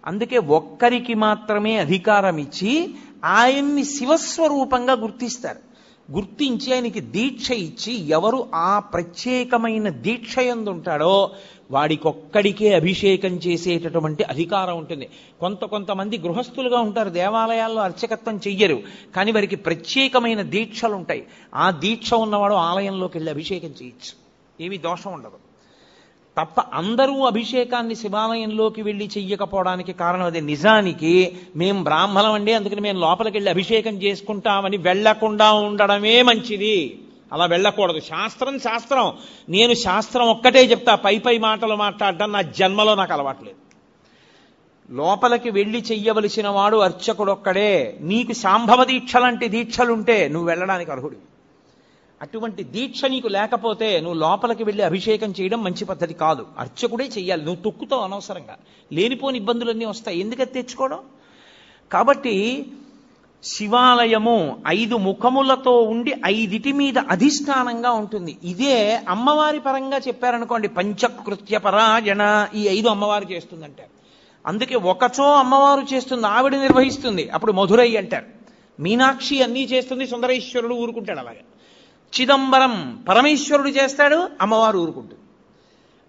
అందుకే ఒక్కరికి మాత్రమే అధికారం ఇచ్చి ఆయన్ని శివస్వరూపంగా గుర్తిస్తారు. గుర్తించి ఆయనకి దీక్ష ఇచ్చి ఎవరు ఆ ప్రత్యేకమైన దీక్ష యందు ఉంటాడో వాడికొక్కడికే అభిషేకం చేసేటటువంటి అధికారం ఉంటుంది. కొంతమంది గృహస్థులుగా ఉంటారు, దేవాలయాల్లో అర్చకత్వం చెయ్యరు, కానీ వారికి ప్రత్యేకమైన దీక్షలు ఉంటాయి. ఆ దీక్ష ఉన్నవాడు ఆలయంలోకి వెళ్ళి అభిషేకం చేయొచ్చు, ఏమీ దోషం ఉండదు. తప్ప అందరూ అభిషేకాన్ని శివాలయంలోకి వెళ్ళి చెయ్యకపోవడానికి కారణం అదే. నిజానికి మేం బ్రాహ్మణం అండి, అందుకని మేము లోపలికి వెళ్ళి అభిషేకం చేసుకుంటామని వెళ్లకుండా ఉండడమే మంచిది. అలా వెళ్ళకూడదు. శాస్త్రం శాస్త్రం, నేను శాస్త్రం ఒక్కటే చెప్తా, పై మాటలు మాట్లాడడం నా జన్మలో నాకు అలవాట్లేదు. లోపలికి వెళ్ళి చెయ్యవలసిన వాడు అర్చకుడొక్కడే. నీకు శాంభవ దీక్ష లాంటి దీక్షలుంటే నువ్వు వెళ్ళడానికి అర్హుడు. అటువంటి దీక్ష నీకు లేకపోతే నువ్వు లోపలికి వెళ్ళి అభిషేకం చేయడం మంచి పద్ధతి కాదు. అర్చకుడే చెయ్యాలి. నువ్వు తొక్కుతావు అనవసరంగా, లేనిపోని ఇబ్బందులన్నీ వస్తాయి. ఎందుకని తెచ్చుకోవడం? కాబట్టి శివాలయము 5 ముఖములతో ఉండి 5 మీద అధిష్టానంగా ఉంటుంది. ఇదే అమ్మవారి పరంగా చెప్పారనుకోండి, పంచకృత్య పరాయణ, ఈ 5 అమ్మవారు చేస్తుందంటారు. అందుకే ఒకచో అమ్మవారు చేస్తుంది, ఆవిడ నిర్వహిస్తుంది, అప్పుడు మధురై అంటారు. మీనాక్షి అన్నీ చేస్తుంది, సుందరేశ్వరుడు ఊరుకుంటాడు. అలాగే చిదంబరం పరమేశ్వరుడు చేస్తాడు, అమ్మవారు ఊరుకుంటుంది.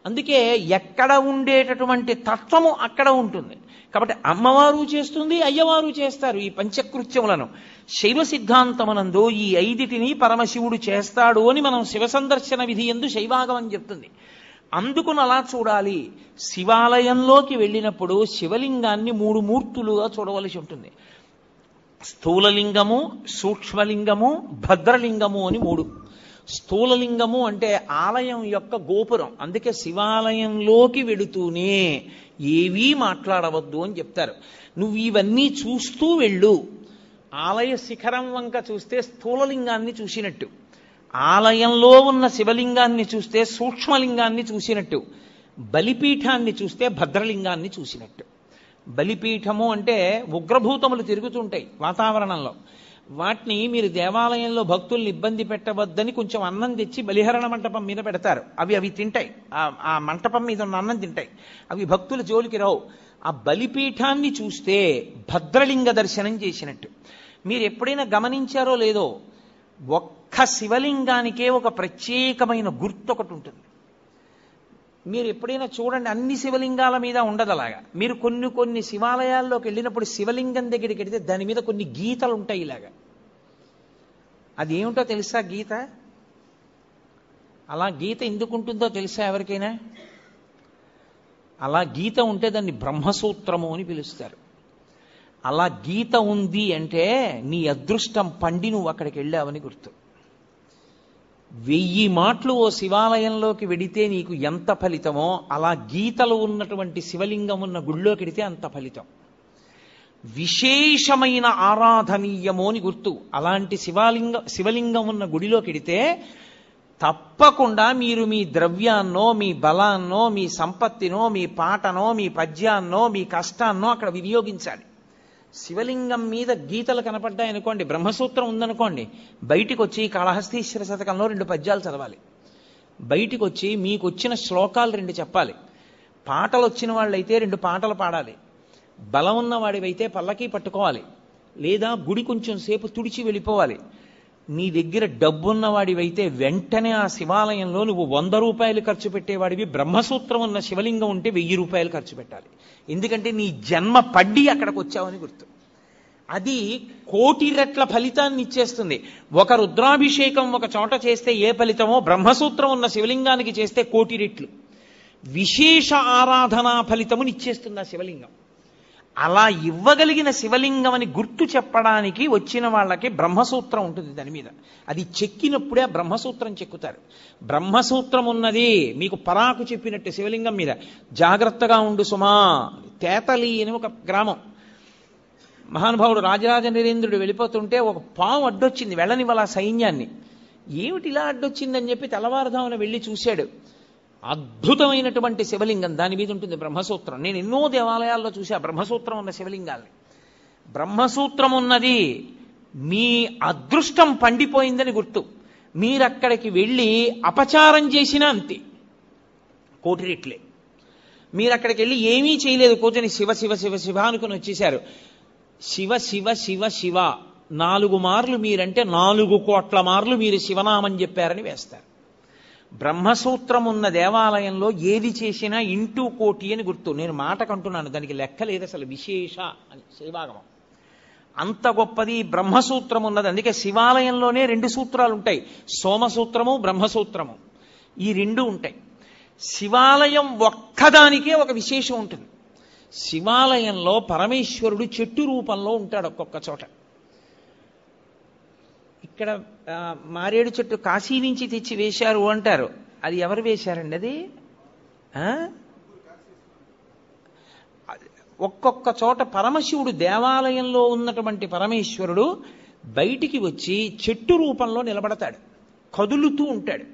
అందుకే ఎక్కడ ఉండేటటువంటి తత్వము అక్కడ ఉంటుంది. కాబట్టి అమ్మవారు చేస్తుంది, అయ్యవారు చేస్తారు ఈ పంచకృత్యములను. శైవ సిద్ధాంతమునందు ఈ 5 పరమశివుడు చేస్తాడు అని మనం శివ సందర్శన విధి యందు శైవాగమని చెప్తుంది. అందుకుని అలా చూడాలి. శివాలయంలోకి వెళ్ళినప్పుడు శివలింగాన్ని 3 మూర్తులుగా చూడవలసి ఉంటుంది. స్థూలలింగము, సూక్ష్మలింగము, భద్రలింగము అని 3. స్థూలలింగము అంటే ఆలయం యొక్క గోపురం. అందుకే శివాలయంలోకి వెడుతూనే ఏవీ మాట్లాడవద్దు అని చెప్తారు. నువ్వు ఇవన్నీ చూస్తూ వెళ్ళు. ఆలయ శిఖరం వంక చూస్తే స్థూలలింగాన్ని చూసినట్టు, ఆలయంలో ఉన్న శివలింగాన్ని చూస్తే సూక్ష్మలింగాన్ని చూసినట్టు, బలిపీఠాన్ని చూస్తే భద్రలింగాన్ని చూసినట్టు. బలిపీఠము అంటే ఉగ్రభూతములు తిరుగుతుంటాయి వాతావరణంలో, వాటిని మీరు దేవాలయంలో భక్తుల్ని ఇబ్బంది పెట్టవద్దని కొంచెం అన్నం తెచ్చి బలిహరణ మంటపం మీద పెడతారు. అవి తింటాయి, ఆ మంటపం మీద ఉన్న అన్నం తింటాయి. అవి భక్తుల జోలికి రావు. ఆ బలిపీఠాన్ని చూస్తే భద్రలింగ దర్శనం చేసినట్టు. మీరు ఎప్పుడైనా గమనించారో లేదో, ఒక్క శివలింగానికే ఒక ప్రత్యేకమైన గుర్తు ఒకటి ఉంటుంది. మీరు ఎప్పుడైనా చూడండి, అన్ని శివలింగాల మీద ఉండదు అలాగా. మీరు కొన్ని శివాలయాల్లోకి వెళ్ళినప్పుడు శివలింగం దగ్గరికి వెళితే దాని మీద కొన్ని గీతలు ఉంటాయి ఇలాగా. అది ఏమిటో తెలుసా గీత? అలా గీత ఎందుకు ఉంటుందో తెలుసా ఎవరికైనా? అలా గీత ఉంటే దాన్ని బ్రహ్మసూత్రము అని పిలుస్తారు. అలా గీత ఉంది అంటే నీ అదృష్టం పండి నువ్వు అక్కడికి వెళ్ళావని గుర్తు. 1000 మాటలు ఓ శివాలయంలోకి వెడితే నీకు ఎంత ఫలితమో, అలా గీతలు ఉన్నటువంటి శివలింగం ఉన్న గుళ్ళోకి వెడితే అంత ఫలితం. విశేషమైన ఆరాధనీయమో అని గుర్తు. అలాంటి శివలింగం ఉన్న గుడిలోకి వెడితే తప్పకుండా మీరు మీ ద్రవ్యాన్నో, మీ బలాన్నో, మీ సంపత్తినో, మీ పాటనో, మీ పద్యాన్నో, మీ కష్టాన్నో అక్కడ వినియోగించాలి. శివలింగం మీద గీతలు కనపడ్డాయనుకోండి, బ్రహ్మసూత్రం ఉందనుకోండి, బయటికి వచ్చి కాళహస్తీశ్వర శతకంలో 2 పద్యాలు చదవాలి. బయటికి వచ్చి మీకు వచ్చిన శ్లోకాలు 2 చెప్పాలి. పాటలు వచ్చిన వాళ్ళైతే 2 పాటలు పాడాలి. బలం ఉన్నవాడివైతే పల్లకి పట్టుకోవాలి, లేదా గుడి కొంచెం సేపు తుడిచి వెళ్ళిపోవాలి. నీ దగ్గర డబ్బున్నవాడివైతే వెంటనే ఆ శివాలయంలో నువ్వు 100 రూపాయలు ఖర్చు పెట్టేవాడివి, బ్రహ్మసూత్రం ఉన్న శివలింగం ఉంటే 1000 రూపాయలు ఖర్చు పెట్టాలి. ఎందుకంటే నీ జన్మ పడ్డి అక్కడికి వచ్చావని గుర్తు. అది 1,000,000 రెట్ల ఫలితాన్ని ఇచ్చేస్తుంది. ఒక రుద్రాభిషేకం ఒక చోట చేస్తే ఏ ఫలితమో, బ్రహ్మసూత్రం ఉన్న శివలింగానికి చేస్తే 1,000,000 రెట్లు విశేష ఆరాధనా ఫలితముని ఇచ్చేస్తుంది ఆ శివలింగం. అలా ఇవ్వగలిగిన శివలింగం అని గుర్తు చెప్పడానికి వచ్చిన వాళ్ళకి బ్రహ్మసూత్రం ఉంటుంది దాని మీద. అది చెక్కినప్పుడే ఆ బ్రహ్మసూత్రం చెక్కుతారు. బ్రహ్మసూత్రం ఉన్నది మీకు పరాకు చెప్పినట్టు శివలింగం మీద. జాగ్రత్తగా ఉండు సుమా. తేతలి అని ఒక గ్రామం. మహానుభావుడు రాజరాజ నరేంద్రుడు వెళ్ళిపోతుంటే ఒక పాము అడ్డొచ్చింది, వెళ్ళనివ్వాల సైన్యాన్ని. ఏమిటి ఇలా అడ్డొచ్చిందని చెప్పి తెల్లవారుధామున వెళ్ళి చూశాడు. అద్భుతమైనటువంటి శివలింగం, దాని మీద ఉంటుంది బ్రహ్మసూత్రం. నేను ఎన్నో దేవాలయాల్లో చూసా బ్రహ్మసూత్రం ఉన్న శివలింగాల్ని. బ్రహ్మసూత్రం ఉన్నది మీ అదృష్టం పండిపోయిందని గుర్తు. మీరక్కడికి వెళ్ళి అపచారం చేసినా అంతే, 1,000,000 రెట్లే. మీరు అక్కడికి వెళ్ళి ఏమీ చేయలేదు, కూర్చొని శివ శివ శివ శివ అనుకుని వచ్చేశారు. శివ శివ శివ శివ 4 మార్లు మీరంటే 4 కోట్ల మార్లు మీరు శివనామం చెప్పారని వేస్తారు. బ్రహ్మసూత్రం ఉన్న దేవాలయంలో ఏది చేసినా 1,000,000,000 అని గుర్తు. నేను మాటకంటున్నాను, దానికి లెక్క లేదు అసలు. విశేష అని శైవాగమం అంత గొప్పది బ్రహ్మసూత్రం ఉన్నది. అందుకే శివాలయంలోనే 2 సూత్రాలు ఉంటాయి, సోమసూత్రము బ్రహ్మసూత్రము. ఈ 2 ఉంటాయి. శివాలయం ఒక్కదానికే ఒక విశేషం ఉంటుంది. శివాలయంలో పరమేశ్వరుడు చెట్టు రూపంలో ఉంటాడు ఒక్కొక్క చోట. ఇక్కడ మారేడు చెట్టు కాశీ నుంచి తెచ్చి వేశారు అంటారు. అది ఎవరు వేశారండి? అది ఒక్కొక్క చోట పరమశివుడు, దేవాలయంలో ఉన్నటువంటి పరమేశ్వరుడు బయటికి వచ్చి చెట్టు రూపంలో నిలబడతాడు, కదులుతూ ఉంటాడు.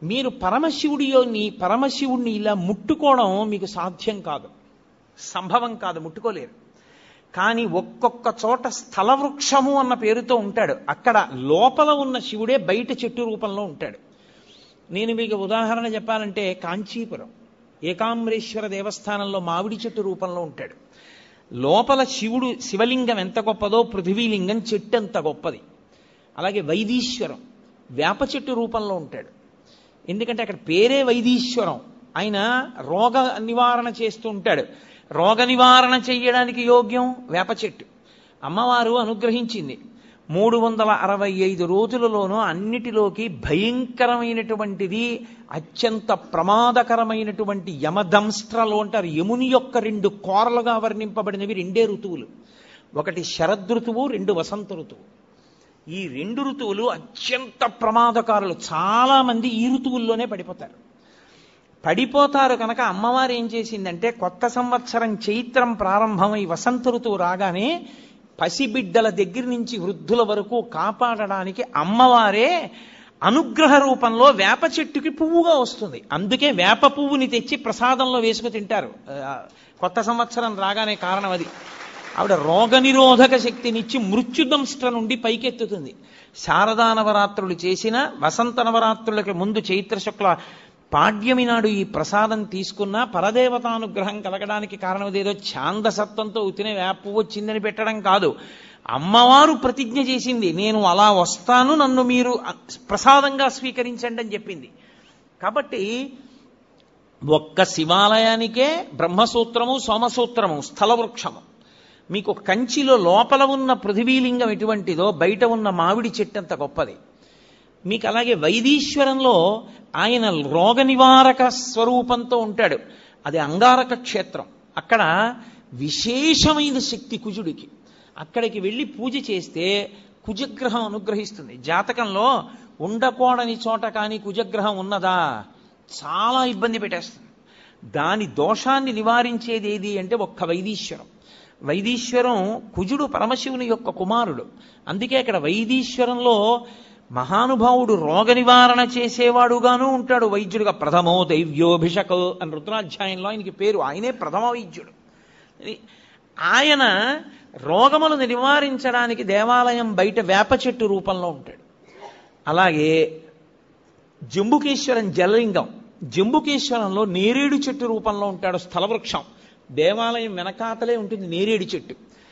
మీరు పరమశివుడిని ఇలా ముట్టుకోవడం మీకు సాధ్యం కాదు, సంభవం కాదు, ముట్టుకోలేరు. కానీ ఒక్కొక్క చోట స్థల వృక్షము అన్న పేరుతో ఉంటాడు. అక్కడ లోపల ఉన్న శివుడే బయట చెట్టు రూపంలో ఉంటాడు. నేను మీకు ఉదాహరణ చెప్పాలంటే, కాంచీపురం ఏకాంబరేశ్వర దేవస్థానంలో మామిడి చెట్టు రూపంలో ఉంటాడు. లోపల శివలింగం ఎంత గొప్పదో పృథివీలింగం చెట్టు ఎంత గొప్పది. అలాగే వైదీశ్వరం వేప చెట్టు రూపంలో ఉంటాడు. ఎందుకంటే అక్కడ పేరే వైదీశ్వరం. ఆయన రోగ నివారణ చేస్తూ ఉంటాడు. రోగ నివారణ చెయ్యడానికి యోగ్యం వేప చెట్టు. అమ్మవారు అనుగ్రహించింది. 365 రోజులలోనూ అన్నిటిలోకి భయంకరమైనటువంటిది, అత్యంత ప్రమాదకరమైనటువంటి యమదంస్ట్రలు అంటారు. యముని యొక్క 2 కోరలుగా వర్ణింపబడినవి 2 ఋతువులు. ఒకటి శరదృతువు, 2 వసంత ఋతువు. ఈ 2 ఋతువులు అత్యంత ప్రమాదకారులు. చాలా మంది ఈ ఋతువుల్లోనే పడిపోతారు కనుక అమ్మవారు ఏం చేసిందంటే, కొత్త సంవత్సరం చైత్రం ప్రారంభమై వసంత ఋతువు రాగానే పసిబిడ్డల దగ్గర నుంచి వృద్ధుల వరకు కాపాడడానికి అమ్మవారే అనుగ్రహ రూపంలో వేప చెట్టుకి పువ్వుగా వస్తుంది. అందుకే వేప పువ్వుని తెచ్చి ప్రసాదంలో వేసుకు తింటారు కొత్త సంవత్సరం రాగానే. కారణం అది. ఆవిడ రోగనిరోధక శక్తినిచ్చి మృత్యుదంష్ట నుండి పైకెత్తుతుంది. శారదా నవరాత్రులు చేసిన వసంత నవరాత్రులకి ముందు చైత్ర శుక్ల పాడ్యమి నాడు ఈ ప్రసాదం తీసుకున్నా పరదేవతానుగ్రహం కలగడానికి కారణం ఏదో ఛాందసత్వంతో ఉతినే వేపు వచ్చిందని పెట్టడం కాదు. అమ్మవారు ప్రతిజ్ఞ చేసింది, నేను అలా వస్తాను, నన్ను మీరు ప్రసాదంగా స్వీకరించండి అని చెప్పింది. కాబట్టి ఒక్క శివాలయానికే బ్రహ్మసూత్రము, సోమసూత్రము, స్థలవృక్షము. మీకు కంచిలో లోపల ఉన్న పృథివీలింగం ఎటువంటిదో బయట ఉన్న మామిడి చెట్టు అంత గొప్పది. మీకు అలాగే వైదీశ్వరంలో ఆయన రోగ నివారక స్వరూపంతో ఉంటాడు. అది అంగారక క్షేత్రం. అక్కడ విశేషమైన శక్తి కుజుడికి. అక్కడికి వెళ్ళి పూజ చేస్తే కుజగ్రహం అనుగ్రహిస్తుంది. జాతకంలో ఉండకూడని చోట కానీ కుజగ్రహం ఉన్నదా చాలా ఇబ్బంది పెట్టేస్తుంది. దాని దోషాన్ని నివారించేది ఏది అంటే ఒక్క వైదీశ్వరం. వైదీశ్వరం కుజుడు పరమశివుని యొక్క కుమారుడు. అందుకే అక్కడ వైదీశ్వరంలో మహానుభావుడు రోగ నివారణ చేసేవాడుగాను ఉంటాడు. వైద్యుడిగా ప్రథమో దైవ్యోభిషక్ అని రుద్రాధ్యాయంలో ఆయనకి పేరు. ఆయనే ప్రథమ వైద్యుడు. ఆయన రోగములను నివారించడానికి దేవాలయం బయట వేప చెట్టు రూపంలో ఉంటాడు. అలాగే జంబుకేశ్వరం జలలింగం, జంబుకేశ్వరంలో నేరేడు చెట్టు రూపంలో ఉంటాడు. స్థలవృక్షం దేవాలయం వెనకాతలే ఉంటుంది నేరేడు చెట్టు.